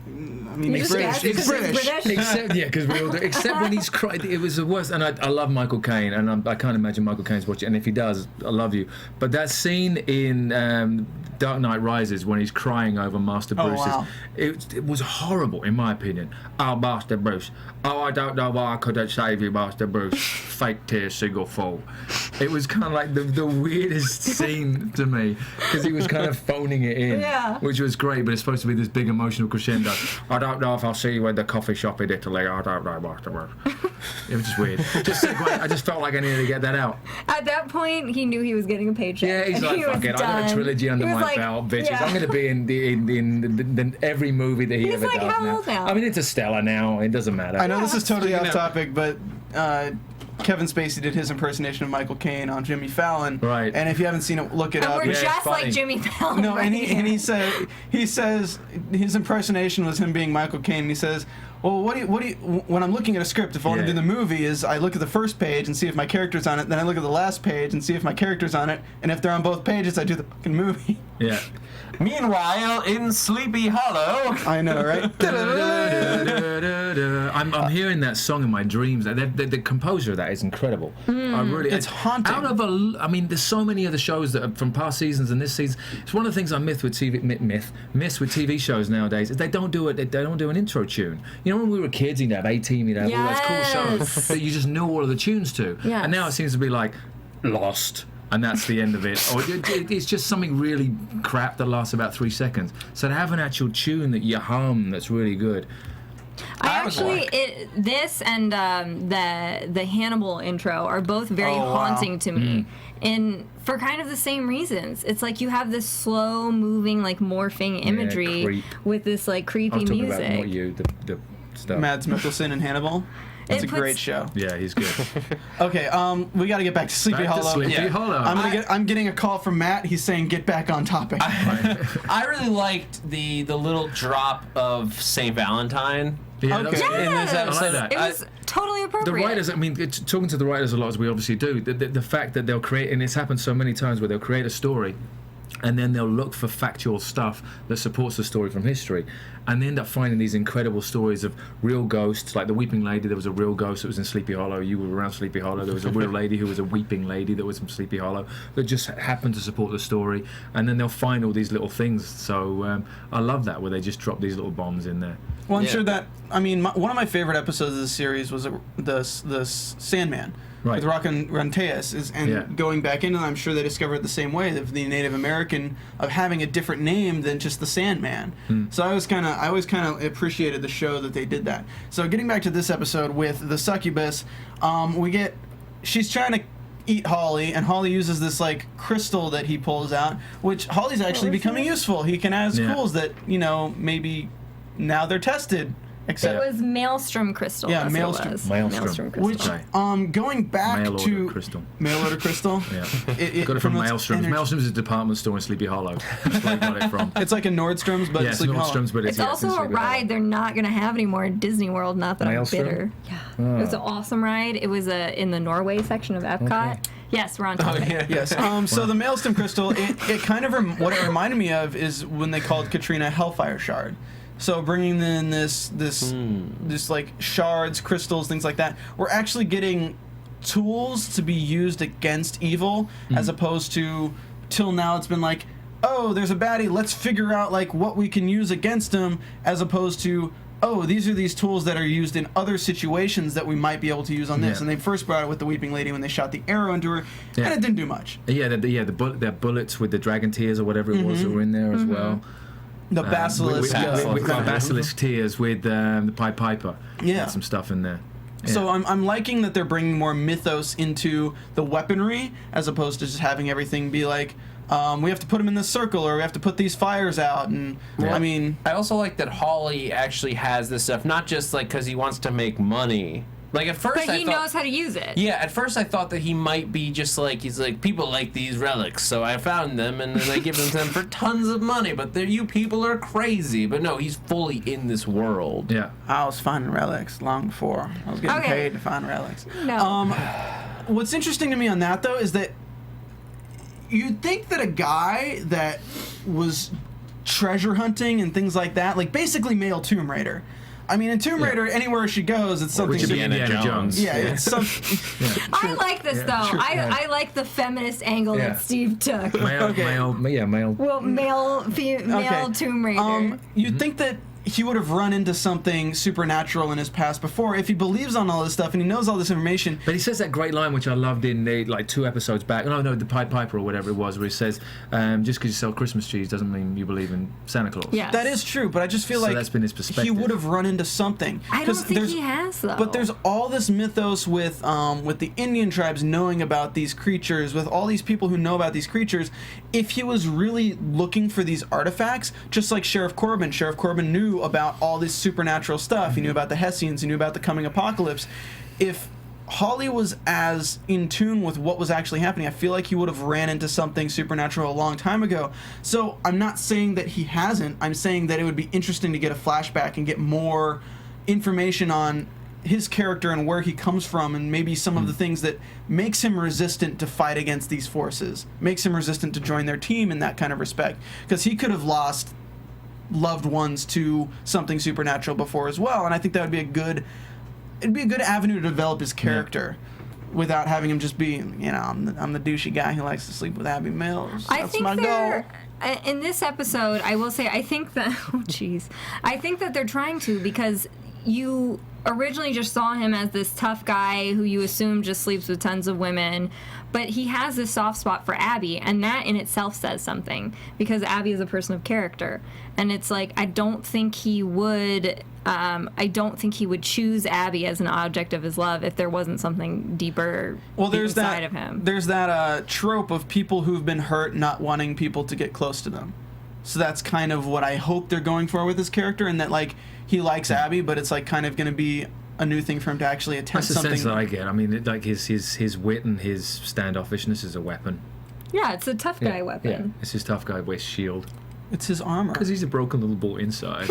I mean, You he's just British. guessed He's 'cause he's British. British? Except, yeah, because we all do. Except when he's cried, it was the worst. And I love Michael Caine, and I can't imagine Michael Caine's watching. And if he does, I love you. But that scene in Dark Knight Rises when he's crying over Master Bruce's, wow. it was horrible in my opinion. Oh, Master Bruce. Oh, I don't know why I couldn't save you, Master Bruce. Fake tears, single fall. It was kind of like the weirdest scene to me because he was kind of phoning it in, Yeah. which was great. But it's supposed to be this big emotional crescendo. I don't know if I'll see you in the coffee shop in Italy. I don't know, Master Bruce. It was just weird. I just felt like I needed to get that out. At that point, he knew he was getting a paycheck. Yeah, he's like, He fuck was it. I got a done. trilogy under He was my like, belt, bitches. yeah. I'm going to be in every movie that he He's ever like, does how now. old now? I'm in Interstellar now. It doesn't matter. I know this is totally off know. topic, but Kevin Spacey did his impersonation of Michael Caine on Jimmy Fallon. Right. And if you haven't seen it, look it And up. we're it's just funny. like Jimmy Fallon. No, and right here. he says his impersonation was him being Michael Caine. And he says, "Well, what do you when I'm looking at a script, if I want to Yeah. do the movie, is I look at the first page and see if my character's on it. Then I look at the last page and see if my character's on it. And if they're on both pages, I do the fucking movie." Yeah. Meanwhile, in Sleepy Hollow. I know, right? I'm hearing that song in my dreams. The composer of that is incredible. I really, It's haunting. I mean, there's so many other shows that are from past seasons and this season. It's one of the things I miss with TV shows nowadays is they don't do an intro tune. You know, when we were kids, you'd have A-Team, you'd have all those cool shows Yes. that you just knew all of the tunes to. Yes. And now it seems to be like Lost. And that's the end of it. Or it's just something really crap that lasts about 3 seconds. So to have an actual tune that you hum that's really good. I was actually, like- this and the Hannibal intro are both very Oh, wow. haunting to me, and for kind of the same reasons. It's like you have this slow moving, like morphing imagery creep. with this like I creepy was talking music. about not you, the stuff. Mads Mikkelsen and Hannibal. It's a puts- great show. Yeah, he's good. Okay, we got to get back to Sleepy Back to Hollow. Sleepy Yeah. Hollow. I'm getting a call from Matt. He's saying get back on topic. I really liked the little drop of St. Valentine Yeah, that was Okay. good. in this Yes! episode. that. It was totally appropriate. The writers, I mean, talking to the writers a lot, as we obviously do, the fact that they'll create, and it's happened so many times where they'll create a story and then they'll look for factual stuff that supports the story from history, and they end up finding these incredible stories of real ghosts, like the Weeping Lady. There was a real ghost that was in Sleepy Hollow. You were around Sleepy Hollow. There was a real lady who was a weeping lady that was from Sleepy Hollow that just happened to support the story, and then they'll find all these little things. So I love that, where they just drop these little bombs in there. Well, I'm Yeah. sure that one of my favorite episodes of the series was the Sandman Right. with Rock and Ranteus, and Yeah. going back into, I'm sure they discovered it the same way, of the Native American of having a different name than just the Sandman. So I always kind of appreciated the show that they did that. So getting back to this episode with the succubus, she's trying to eat Holly, and Holly uses this like crystal that he pulls out, which Holly's actually becoming useful. He can add Yeah. tools that maybe now they're tested. It Except was Maelstrom Crystal. Yeah, that's what it Maelstrom. was. Maelstrom. Crystal. which Okay. going back Mail to order crystal. mail order crystal. Yeah. It Got it from promotes Maelstrom's. energy. Maelstrom's is a department store in Sleepy Hollow. That's where I got it from. It's like a Nordstrom's, but Yeah, it's it's Sleepy Hollow. Nordstrom's, but It's yeah, also in a Sleepy Hollow. ride they're not going to have anymore in Disney World. Not that Maelstrom? I'm bitter. Yeah. It was an awesome ride. It was in the Norway section of Epcot. Okay. Yes, we're on topic. Yes. So the Maelstrom crystal, it kind of what it reminded me of is when they called Katrina Hellfire Shard. So bringing in this like shards, crystals, things like that, we're actually getting tools to be used against evil, as opposed to till now it's been like, oh, there's a baddie, let's figure out like what we can use against him, as opposed to, oh, these are these tools that are used in other situations that we might be able to use on this. Yeah. And they first brought it with the Weeping Lady when they shot the arrow into her, Yeah. and it didn't do much. Yeah, the bullets with the dragon tears or whatever it was that were in there as well. The basilisk. We got basilisk tears with the Pied Piper. Yeah. Had some stuff in there. Yeah. So I'm liking that they're bringing more mythos into the weaponry, as opposed to just having everything be like, we have to put them in this circle, or we have to put these fires out. And Yeah. I mean, I also like that Holly actually has this stuff, not just like because he wants to make money. Like at first, But I he thought, knows how to use it. Yeah, at first I thought that he might be just like, he's like, people like these relics, so I found them and then I give them to them for tons of money, but you people are crazy. But no, he's fully in this world. Yeah. I was finding relics long before I was getting Okay. paid to find relics. No. What's interesting to me on that, though, is that you'd think that a guy that was treasure hunting and things like that. Like basically male Tomb Raider. I mean, in Tomb Raider, anywhere she goes, it's something. Which would be Indiana Jones. Yeah, it's some. I like this though. I like the feminist angle that Steve took. Male. Well, male Tomb Raider. You'd think that he would have run into something supernatural in his past before if he believes on all this stuff and he knows all this information. But he says that great line, which I loved in the, like 2 episodes back. No, the Pied Piper or whatever it was, where he says, just because you sell Christmas trees doesn't mean you believe in Santa Claus. Yes. That is true, but I just feel like that's been his perspective. He would have run into something. I don't think he has, though. But there's all this mythos with the Indian tribes knowing about these creatures, with all these people who know about these creatures. If he was really looking for these artifacts, just like Sheriff Corbin knew about all this supernatural stuff. He knew about the Hessians. He knew about the coming apocalypse. If Holly was as in tune with what was actually happening, I feel like he would have ran into something supernatural a long time ago. So I'm not saying that he hasn't. I'm saying that it would be interesting to get a flashback and get more information on his character and where he comes from, and maybe some of the things that makes him resistant to fight against these forces, makes him resistant to join their team in that kind of respect. Because he could have lost loved ones to something supernatural before as well, and I think that would be a good avenue to develop his character without having him just be, I'm the douchey guy who likes to sleep with Abby Mills. That's my goal. In this episode, I will say, I think that I think that they're trying to, because you originally just saw him as this tough guy who you assume just sleeps with tons of women, but he has this soft spot for Abby, and that in itself says something, because Abby is a person of character. And it's like, I don't think he would choose Abby as an object of his love if there wasn't something deeper inside of him. There's that trope of people who've been hurt not wanting people to get close to them. So that's kind of what I hope they're going for with his character, and that, like, he likes Abby, but it's like kind of going to be a new thing for him to actually attempt something. That's the sense that I get. I mean, like his wit and his standoffishness is a weapon. Yeah, it's a tough guy weapon. Yeah, it's his tough guy with shield. It's his armor. Because he's a broken little boy inside.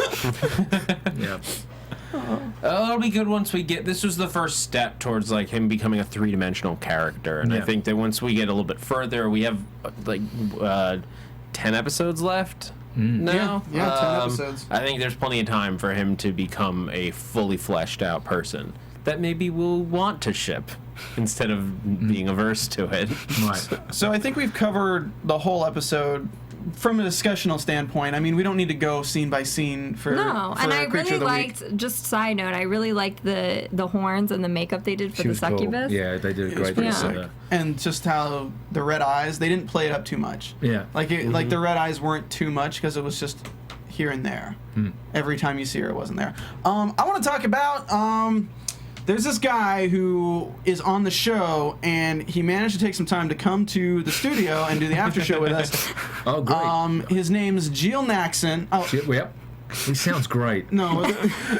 Yeah. It'll be good once we get. This was the first step towards like him becoming a 3-dimensional character, and I think that once we get a little bit further, we have like 10 episodes left. now. Yeah, 10 episodes. I think there's plenty of time for him to become a fully fleshed out person that maybe we'll want to ship instead of being averse to it. Right. So I think we've covered the whole episode from a discussional standpoint. I mean, we don't need to go scene by scene for and I Creature really of the liked, Week. Just side note, I really liked the horns and the makeup they did for She the was cool. succubus. Yeah, they did a great pretty job sick. with that. And just how the red eyes, they didn't play it up too much. Yeah. Like like the red eyes weren't too much because it was just here and there. Every time you see her, it wasn't there. I want to talk about there's this guy who is on the show, and he managed to take some time to come to the studio and do the after show with us. Oh, great. His name's Jill Naxon. Oh, Yep. He sounds great. no,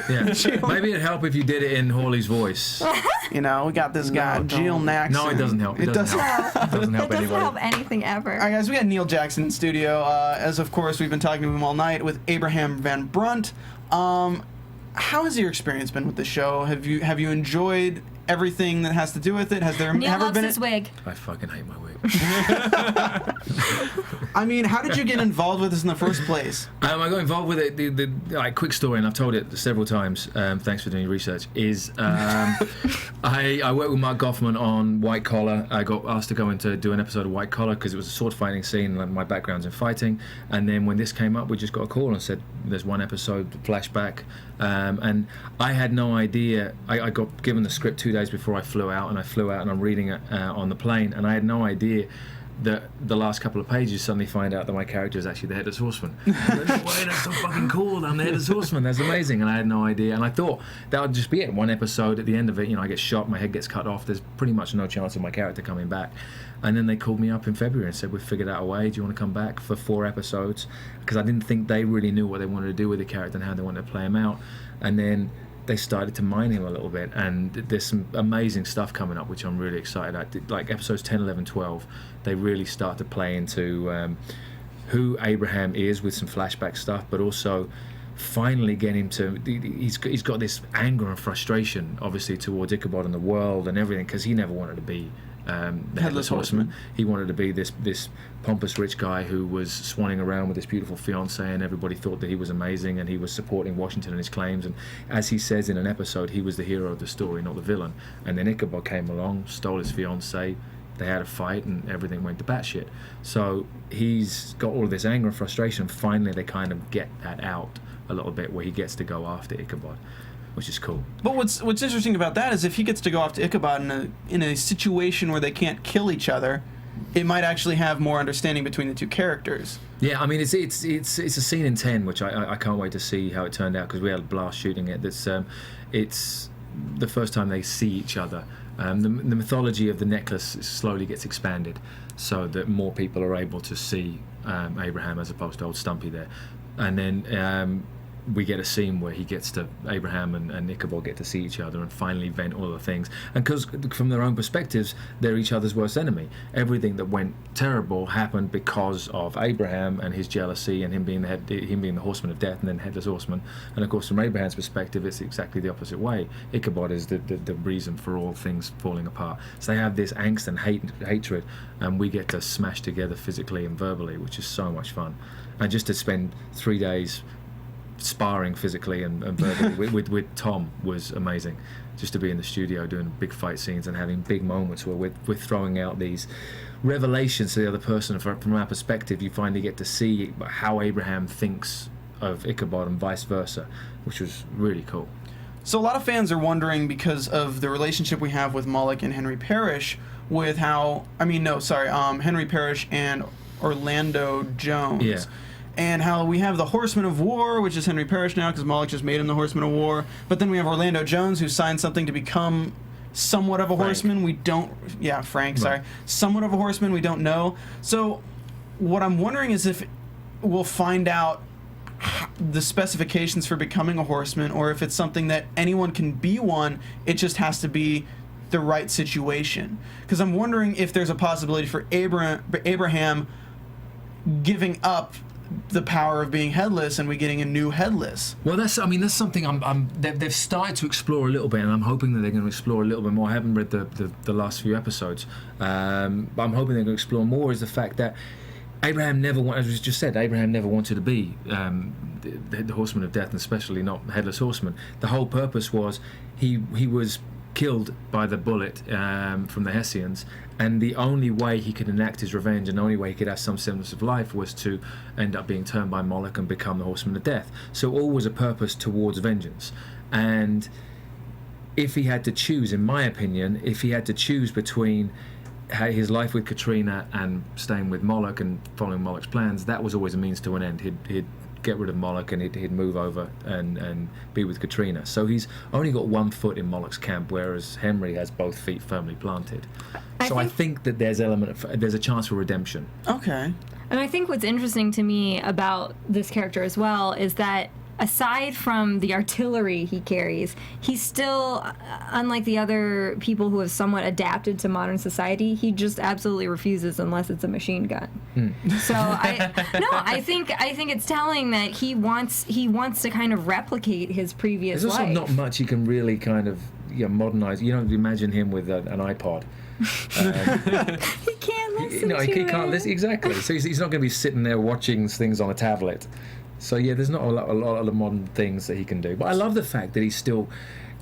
Yeah. Maybe it'd help if you did it in Hawley's voice. we got this guy, Jill Naxon. No, it doesn't help. It doesn't help. It doesn't help It doesn't anybody. help anything ever. All right, guys, we got Neil Jackson in studio. As of course, we've been talking to him all night with Abraham Van Brunt. How has your experience been with the show? Have you enjoyed everything that has to do with it? Has there Neil ever loves been? his wig. I fucking hate my wig. I mean, how did you get involved with this in the first place? I got involved with it. The like, quick story, and I've told it several times. Thanks for doing your research. Is I worked with Mark Goffman on White Collar. I got asked to go in to do an episode of White Collar because it was a sword fighting scene. And my background's in fighting. And then when this came up, we just got a call and said there's one episode flashback. And I had no idea. I got given the script 2 days before I flew out, and I'm reading it on the plane, and I had no idea that the last couple of pages suddenly find out that my character is actually the Headless Horseman. Like, no way, that's so fucking cool. I'm the Headless Horseman. That's amazing. And I had no idea. And I thought that would just be it. One episode, at the end of it, I get shot, my head gets cut off. There's pretty much no chance of my character coming back. And then they called me up in February and said, we've figured out a way. Do you want to come back for 4 episodes? Because I didn't think they really knew what they wanted to do with the character and how they wanted to play him out. And then they started to mine him a little bit, and there's some amazing stuff coming up which I'm really excited at. Like episodes 10, 11, 12, they really start to play into who Abraham is with some flashback stuff, but also finally get him to, he's got this anger and frustration obviously towards Ichabod and the world and everything, because he never wanted to be the Headless Horseman. He wanted to be this pompous rich guy who was swanning around with this beautiful fiancée, and everybody thought that he was amazing, and he was supporting Washington and his claims. And as he says in an episode, he was the hero of the story, not the villain. And then Ichabod came along, stole his fiancée. They had a fight, and everything went to batshit. So he's got all of this anger and frustration. Finally, they kind of get that out a little bit, where he gets to go after Ichabod, which is cool. But what's interesting about that is if he gets to go after Ichabod in a situation where they can't kill each other, it might actually have more understanding between the two characters. Yeah, I mean, it's a scene in 10, which I can't wait to see how it turned out, because we had a blast shooting it. It's the first time they see each other. The mythology of the necklace slowly gets expanded, so that more people are able to see Abraham as opposed to old Stumpy there. And then we get a scene where Abraham and Ichabod get to see each other and finally vent all the things. And because from their own perspectives, they're each other's worst enemy. Everything that went terrible happened because of Abraham and his jealousy, and him being the horseman of death and then headless horseman. And of course, from Abraham's perspective, it's exactly the opposite way. Ichabod is the reason for all things falling apart. So they have this angst and hatred, and we get to smash together physically and verbally, which is so much fun. And just to spend 3 days sparring physically and verbally with Tom was amazing. Just to be in the studio doing big fight scenes and having big moments where we're throwing out these revelations to the other person. From our perspective, you finally get to see how Abraham thinks of Ichabod and vice versa, which was really cool. So a lot of fans are wondering, because of the relationship we have with Moloch and Henry Parrish, with Henry Parrish and Orlando Jones. Yeah. And how we have the Horseman of War, which is Henry Parrish now, because Moloch just made him the Horseman of War. But then we have Orlando Jones, who signed something to become somewhat of a horseman. Somewhat of a horseman, we don't know. So what I'm wondering is if we'll find out the specifications for becoming a horseman, or if it's something that anyone can be one, it just has to be the right situation. Because I'm wondering if there's a possibility for Abraham giving up the power of being headless and we getting a new headless. Well, that's something they've started to explore a little bit, and I'm hoping that they're going to explore a little bit more. I haven't read the last few episodes, but I'm hoping they're going to explore more, is the fact that Abraham never wanted, as we just said, Abraham never wanted to be the horseman of death, and especially not headless horseman. The whole purpose was he was killed by the bullet from the Hessians, and the only way he could enact his revenge and the only way he could have some semblance of life was to end up being turned by Moloch and become the horseman of death. So all was a purpose towards vengeance. And if he had to choose, in my opinion, if he had to choose between his life with Katrina and staying with Moloch and following Moloch's plans, that was always a means to an end. He'd get rid of Moloch and he'd move over and be with Katrina. So he's only got one foot in Moloch's camp, whereas Henry has both feet firmly planted. I think that there's a chance for redemption. Okay. And I think what's interesting to me about this character as well is that aside from the artillery he carries, he's still, unlike the other people who have somewhat adapted to modern society, he just absolutely refuses unless it's a machine gun. So I think it's telling that he wants to kind of replicate his previous life. There's also life. not much you can really kind of modernize. You don't imagine him with an iPod. He can't listen to he can't listen, exactly. So he's not going to be sitting there watching things on a tablet. So yeah, there's not a lot of the modern things that he can do. But I love the fact that he's still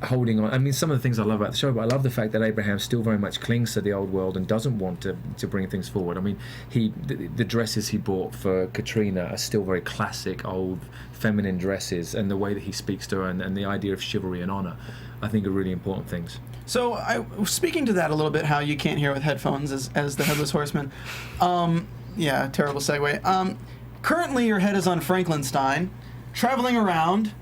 holding on. I mean, some of the things I love about the show, but I love the fact that Abraham still very much clings to the old world and doesn't want to bring things forward. I mean, the dresses he bought for Katrina are still very classic, old, feminine dresses, and the way that he speaks to her and the idea of chivalry and honor, I think, are really important things. So, speaking to that a little bit, how you can't hear with headphones as the Headless Horseman. Yeah, terrible segue. Currently, your head is on Franklinstein, traveling around,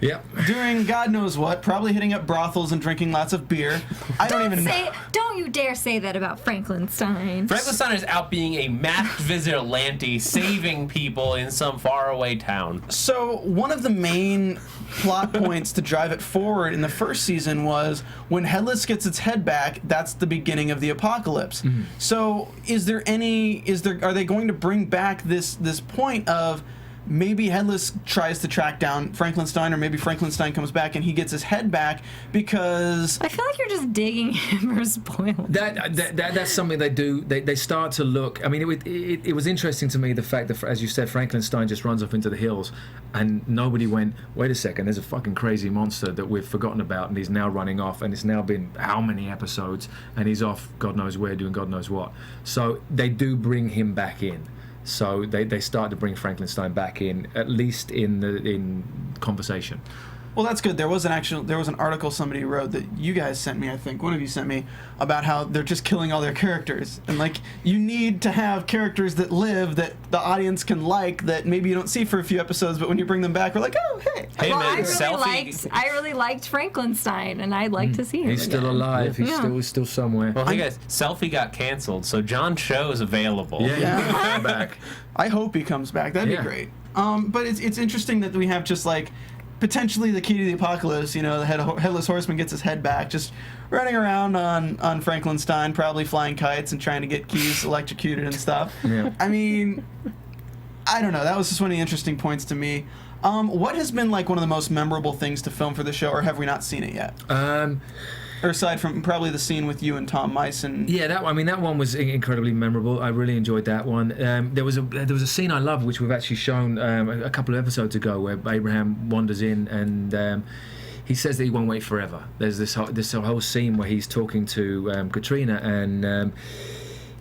doing God knows what, probably hitting up brothels and drinking lots of beer. Don't you dare say that about Franklinstein. Franklinstein is out being a masked vigilante, saving people in some faraway town. So one of the main plot points to drive it forward in the first season was when Headless gets its head back, that's the beginning of the apocalypse. So are they going to bring back this point of maybe Headless tries to track down Frankenstein, or maybe Frankenstein comes back and he gets his head back because... I feel like you're just digging him for spoilers. That's something they do. They start to look. I mean, it was interesting to me, the fact that, as you said, Frankenstein just runs off into the hills, and nobody went, wait a second, there's a fucking crazy monster that we've forgotten about, and he's now running off, and it's now been how many episodes, and he's off God knows where doing God knows what. So they do bring him back in. So they start to bring Frankenstein back in, at least in conversation. Well, that's good. There was an article somebody wrote that you guys sent me, I think. One of you sent me, about how they're just killing all their characters. And, like, you need to have characters that live, that the audience can like, that maybe you don't see for a few episodes, but when you bring them back, we're like, oh, hey. Hey, well, man, I really liked Frankenstein, and I'd like to see him He's still again. alive. He's still somewhere. Well, hey guys, Selfie got canceled, so John Cho is available. Yeah, he can come back. I hope he comes back. That'd be great. But it's interesting that we have just, like, potentially the key to the apocalypse, the Headless Horseman gets his head back, just running around on Frankenstein, probably flying kites and trying to get keys electrocuted and stuff. Yeah. I mean, I don't know. That was just one of the interesting points to me. What has been, like, one of the most memorable things to film for the show, or have we not seen it yet? Or aside from probably the scene with you and Tom Mison. Yeah, that one was incredibly memorable. I really enjoyed that one. There was a scene I loved, which we've actually shown a couple of episodes ago, where Abraham wanders in and he says that he won't wait forever. There's this whole scene where he's talking to Katrina, and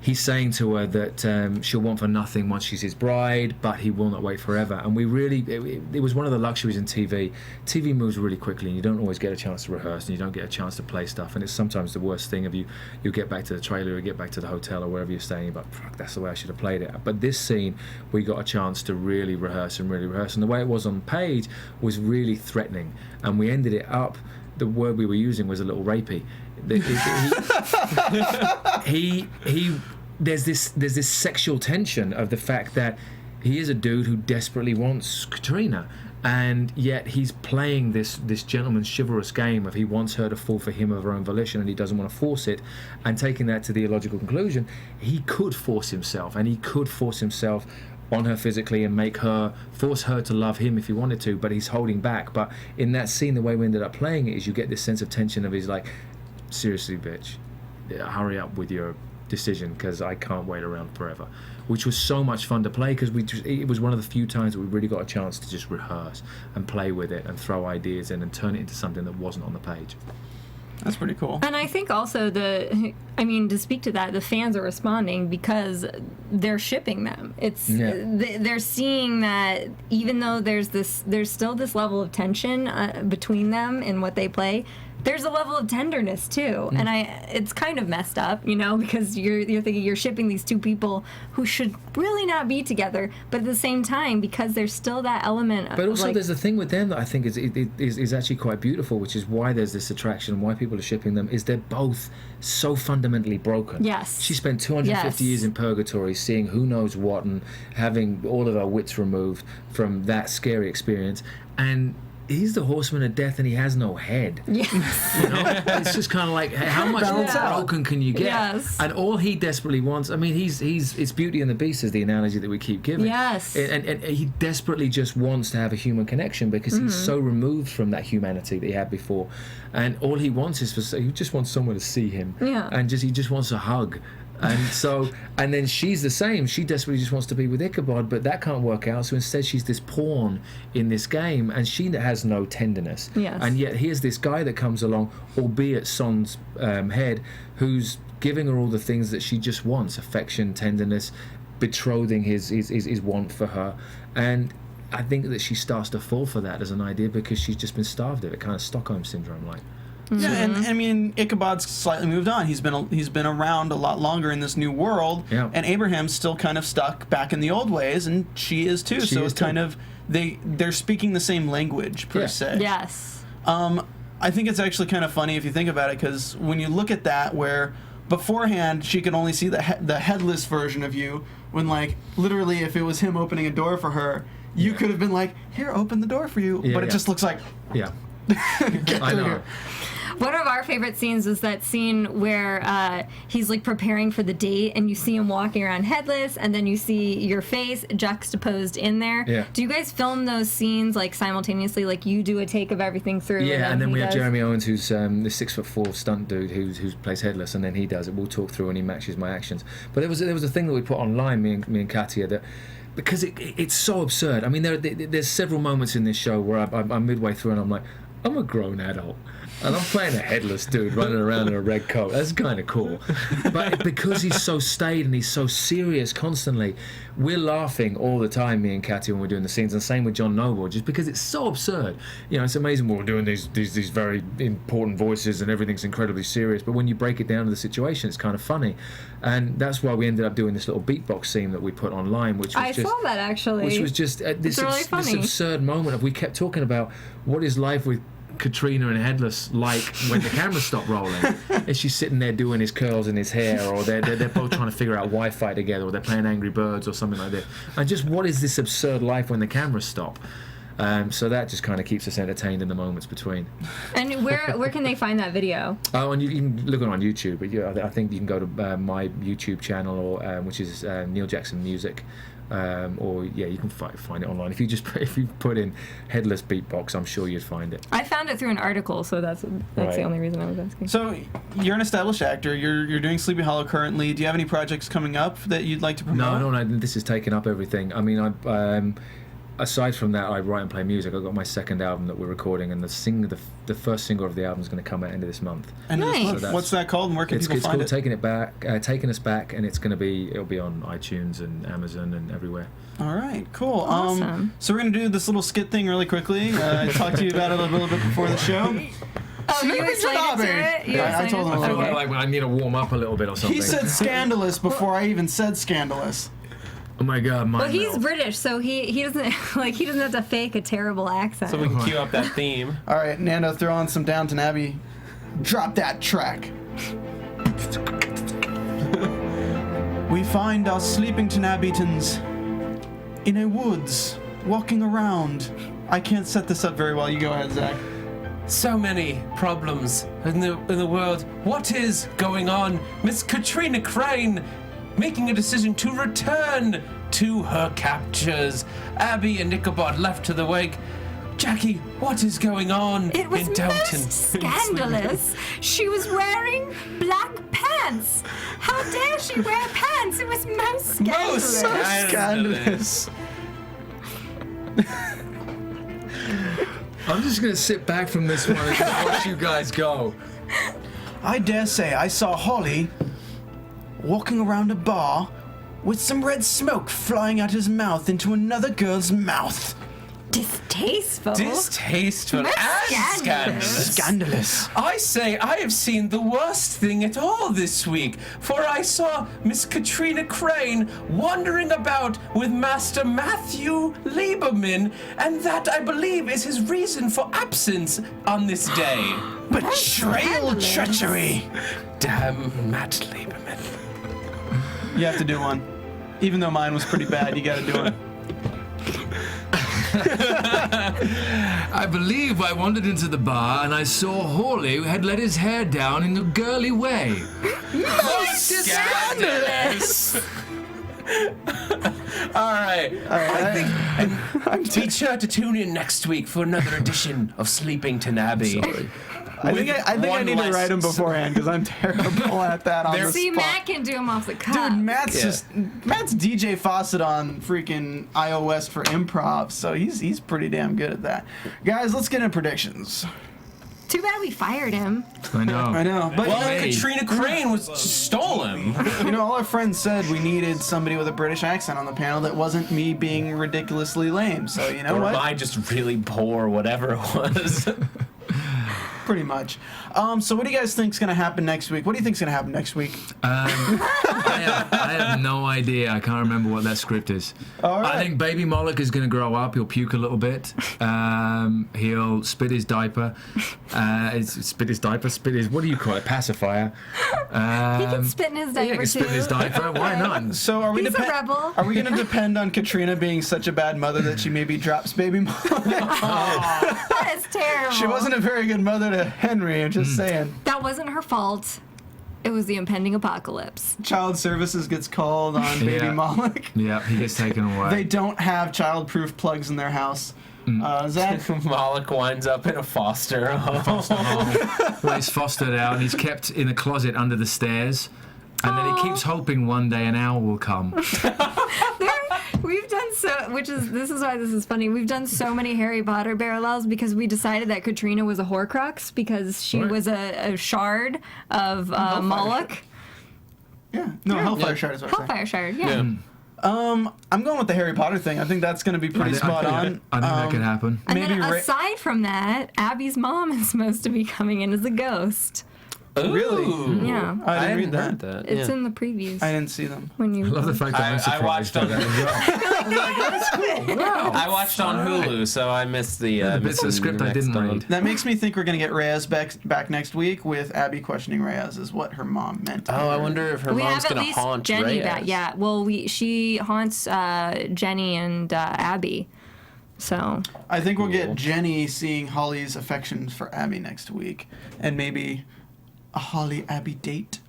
he's saying to her that she'll want for nothing once she's his bride, but he will not wait forever. And it was one of the luxuries in TV. TV moves really quickly, and you don't always get a chance to rehearse, and you don't get a chance to play stuff. And it's sometimes the worst thing of you'll get back to the trailer, or get back to the hotel, or wherever you're staying, but fuck, that's the way I should have played it. But this scene, we got a chance to really rehearse. And the way it was on page was really threatening. And we ended it up, the word we were using was a little rapey. There's this sexual tension of the fact that he is a dude who desperately wants Katrina, and yet he's playing this gentleman's chivalrous game of he wants her to fall for him of her own volition, and he doesn't want to force it. And taking that to the illogical conclusion, he could force himself on her physically and force her to love him if he wanted to, but he's holding back. But in that scene, the way we ended up playing it is you get this sense of tension of he's like, seriously, bitch, hurry up with your decision, because I can't wait around forever, which was so much fun to play, because it was one of the few times that we really got a chance to just rehearse and play with it and throw ideas in and turn it into something that wasn't on the page. That's pretty cool. And I think also to speak to that, the fans are responding because they're shipping them. They're seeing that even though there's still this level of tension between them in what they play, there's a level of tenderness too. And it's kind of messed up, because you're thinking you're shipping these two people who should really not be together, but at the same time, because there's still that element of, but also there's a thing with them that I think is actually quite beautiful, which is why there's this attraction, why people are shipping them, is they're both so fundamentally broken. Yes. She spent 250 years in purgatory, seeing who knows what, and having all of her wits removed from that scary experience, and he's the horseman of death, and he has no head. Yes. It's just kind of like, how much more broken can you get? Yes. And all he desperately wants, I mean, it's Beauty and the Beast is the analogy that we keep giving. Yes. And he desperately just wants to have a human connection, because he's so removed from that humanity that he had before, and all he wants is he just wants someone to see him. Yeah. And he just wants a hug. And then she's the same. She desperately just wants to be with Ichabod, but that can't work out. So instead, she's this pawn in this game, and she has no tenderness. Yes. And yet, here's this guy that comes along, albeit Son's head, who's giving her all the things that she just wants: affection, tenderness, betrothing his want for her. And I think that she starts to fall for that as an idea, because she's just been starved of it, kind of Stockholm syndrome, like. Yeah, and I mean, Ichabod's slightly moved on. He's been around a lot longer in this new world, and Abraham's still kind of stuck back in the old ways, and she is too. So it's kind of they're speaking the same language per se. Yes. I think it's actually kind of funny if you think about it, because when you look at that, where beforehand she could only see the headless version of you, when, like, literally if it was him opening a door for her, you could have been like, here, open the door for you, but it just looks like get through here. One of our favorite scenes is that scene where he's like preparing for the date, and you see him walking around headless, and then you see your face juxtaposed in there. Yeah. Do you guys film those scenes like simultaneously? Like you do a take of everything through? Yeah, and then we have does? Jeremy Owens, who's the 6'4" stunt dude who plays Headless, and then he does it. We'll talk through, and he matches my actions. But there was a thing that we put online, me and Katia, that. Because it's so absurd. I mean, there's several moments in this show where I'm midway through and I'm like, I'm a grown adult. And I'm playing a headless dude running around in a red coat. That's kind of cool. But because he's so staid and he's so serious constantly, we're laughing all the time, me and Katia, when we're doing the scenes. And same with John Noble, just because it's so absurd. You know, it's amazing when we're doing these very important voices and everything's incredibly serious. But when you break it down to the situation, it's kind of funny. And that's why we ended up doing this little beatbox scene that we put online, which was I saw that actually. Which was just this really absurd moment of we kept talking about what is life with Katrina and Headless like when the camera stopped rolling. Is she sitting there doing his curls in his hair, or they're both trying to figure out Wi-Fi together, or they're playing Angry Birds or something like that. And just what is this absurd life when the cameras stop? So that just kind of keeps us entertained in the moments between. And where can they find that video? Oh, and you can look it on YouTube. But yeah, I think you can go to my YouTube channel, or which is Neil Jackson Music. Or yeah, you can find it online. If you put in Headless beatbox, I'm sure you'd find it. I found it through an article, so that's Right. the only reason I was asking. So you're an established actor. You're doing Sleepy Hollow currently. Do you have any projects coming up that you'd like to promote? No. This has taken up everything. I mean, aside from that, I write and play music. I've got my second album that we're recording, and the first single of the album is going to come out end of this month. End of this Nice. month. What's that called, and where can people It's find called it? Taking Us Back, and it'll be on iTunes and Amazon and everywhere. All right, cool. Awesome. So we're gonna do this little skit thing really quickly. Talk to you about it a little bit before the show. Oh, you explained it to it? You Yeah, I explained told it? him a little Okay. bit. Like when I need to warm up a little bit or something. He said scandalous before I even said scandalous. "Oh my God, my." Well, he's British, so he doesn't he doesn't have to fake a terrible accent. So we can cue up that theme. All right, Nando, throw on some Downton Abbey. Drop that track. We find our Sleepington Abbeygtons in a woods, walking around. I can't set this up very well. You go ahead, Zach. So many problems in the world. What is going on? Miss Katrina Crane making a decision to return to her captures. Abby and Ichabod left to the wake. Jackie, what is going on It was in Downton? most scandalous. She was wearing black pants. How dare she wear pants? It was most scandalous. Scandalous. I'm just gonna sit back from this one and just watch you guys go. I dare say I saw Holly walking around a bar with some red smoke flying out his mouth into another girl's mouth. Distasteful. Distasteful Most and scandalous. Scandalous. I say I have seen the worst thing at all this week, for I saw Miss Katrina Crane wandering about with Master Matthew Lieberman, and that I believe is his reason for absence on this day. Betrayal, treachery. Damn Matt Lieberman. You have to do one. Even though mine was pretty bad, you gotta do it. I believe I wandered into the bar and I saw Hawley who had let his hair down in a girly way. Scandalous. All right. I think be sure to tune in next week for another edition of Sleepington Abbey. I think I one need to less- write them beforehand because I'm terrible at that on the See, spot. Matt can do him off the cuff. Dude, Matt's DJ Fawcett on freaking iOS for Improv, so he's pretty damn good at that. Guys, let's get into predictions. Too bad we fired him. I know. I know, but Well, Hey. Katrina Crane stole him. all our friends said we needed somebody with a British accent on the panel that wasn't me being ridiculously lame. So you know Or what? am I just really poor, whatever it was? Pretty much. So what do you guys think's gonna happen next week? What do you think's gonna happen next week? I have no idea. I can't remember what that script is. All right. I think Baby Moloch is going to grow up. He'll puke a little bit. He'll spit his diaper. Spit his diaper. Spit his, what do you call it? Pacifier. He can spit in his diaper Yeah, he can spit in his too. diaper. Why not? So are we He's a rebel. Are we going to depend on Katrina being such a bad mother that she maybe drops Baby Moloch? That is terrible. She wasn't a very good mother to Henry. I'm just saying. That wasn't her fault. It was the impending apocalypse. Child Services gets called on Baby Yeah. Moloch. Yeah, he gets taken away. They don't have child-proof plugs in their house. Zach? Moloch winds up in a foster home. Well, he's fostered out and he's kept in a closet under the stairs. And then he keeps hoping one day an owl will come. We've done this is why this is funny. We've done so many Harry Potter parallels because we decided that Katrina was a Horcrux because she Right. was a shard of Moloch. Yeah. No, Hellfire Shard is what I'm saying. Hellfire shard, yeah. I'm going with the Harry Potter thing. I think that's going to be pretty spot on. I think that could happen. And Maybe then Ra- aside from that, Abby's mom is supposed to be coming in as a ghost. Really? Ooh. Yeah. I didn't read hadn't that. heard that. It's yeah. in the previews. I didn't see them. When you I love the fact that I'm I surprised watched by on- that as well. Wow. I watched on Hulu, so I missed the The bits of the script I didn't read. That makes me think we're going to get Reyes back next week with Abby questioning Reyes is what her mom meant to Oh, I her. wonder if her we mom's have at gonna least haunt Jenny Reyes. back. Yeah. Well, she haunts Jenny and Abby. So I think we'll get Jenny seeing Holly's affections for Abby next week. And maybe a Holly-Abby date.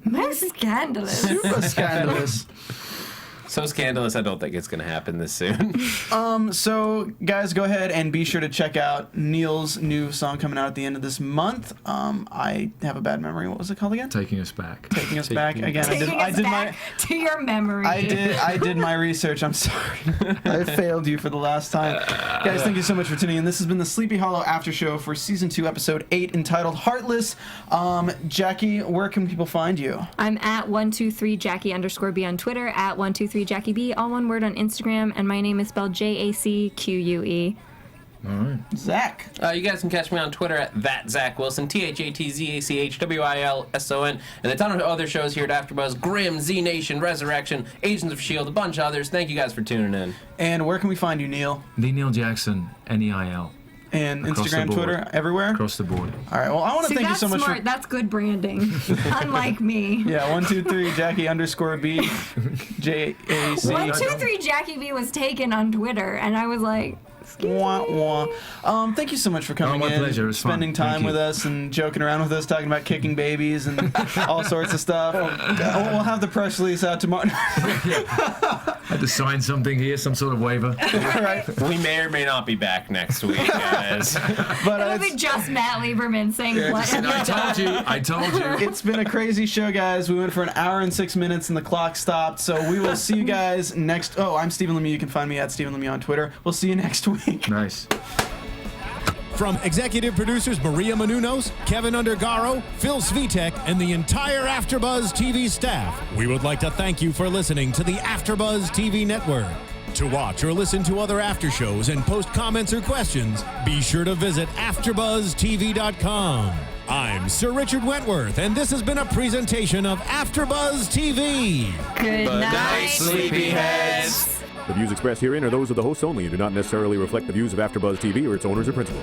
most scandalous. Super scandalous. So scandalous, I don't think it's going to happen this soon. So, guys, go ahead and be sure to check out Neil's new song coming out at the end of this month. I have a bad memory. What was it called again? Taking us back. Taking Us Back. Again, Taking I us did back to your memory. I did my research. I'm sorry. I failed you for the last time. Guys, thank you so much for tuning in. This has been the Sleepy Hollow After Show for Season 2, Episode 8, entitled Heartless. Jackie, where can people find you? I'm at 123Jackie_B on Twitter, at 123JackieB, all one word on Instagram, and my name is spelled JACQUE. All right. Zach. You guys can catch me on Twitter at @ZachWilson, THATZACHWILSON, and a ton of other shows here at AfterBuzz: Grimm, Z Nation, Resurrection, Agents of S.H.I.E.L.D., a bunch of others. Thank you guys for tuning in. And where can we find you, Neil? The Neil Jackson, NEIL. And Across the Instagram, board. Twitter, everywhere? Across the board. All right. Well, I want to See, thank you that's so much smart. for... That's good branding. Unlike me. Yeah, 123 Jackie_B JAC. 123 Jackie B was taken on Twitter, and I was like, excuse Wah, me. wah. Thank you so much for coming my in, pleasure. It was fun. spending Thank time you. with us and joking around with us, talking about kicking babies and all sorts of stuff. We'll have the press release out tomorrow. I had to sign something here, some sort of waiver. Right. We may or may not be back next week, guys. But It'll be just Matt Lieberman saying, what have you I done? told you. I told you. it's been a crazy show, guys. We went for an hour and 6 minutes and the clock stopped. So we will see you guys next. Oh, I'm Stephen Lemieux. You can find me at Stephen Lemieux on Twitter. We'll see you next week. Nice. From executive producers Maria Menounos, Kevin Undergaro, Phil Svitek, and the entire AfterBuzz TV staff, we would like to thank you for listening to the AfterBuzz TV network. To watch or listen to other after shows and post comments or questions, be sure to visit AfterBuzzTV.com. I'm Sir Richard Wentworth, and this has been a presentation of AfterBuzz TV. Good night, sleepyheads. The views expressed herein are those of the hosts only and do not necessarily reflect the views of AfterBuzz TV or its owners or principals.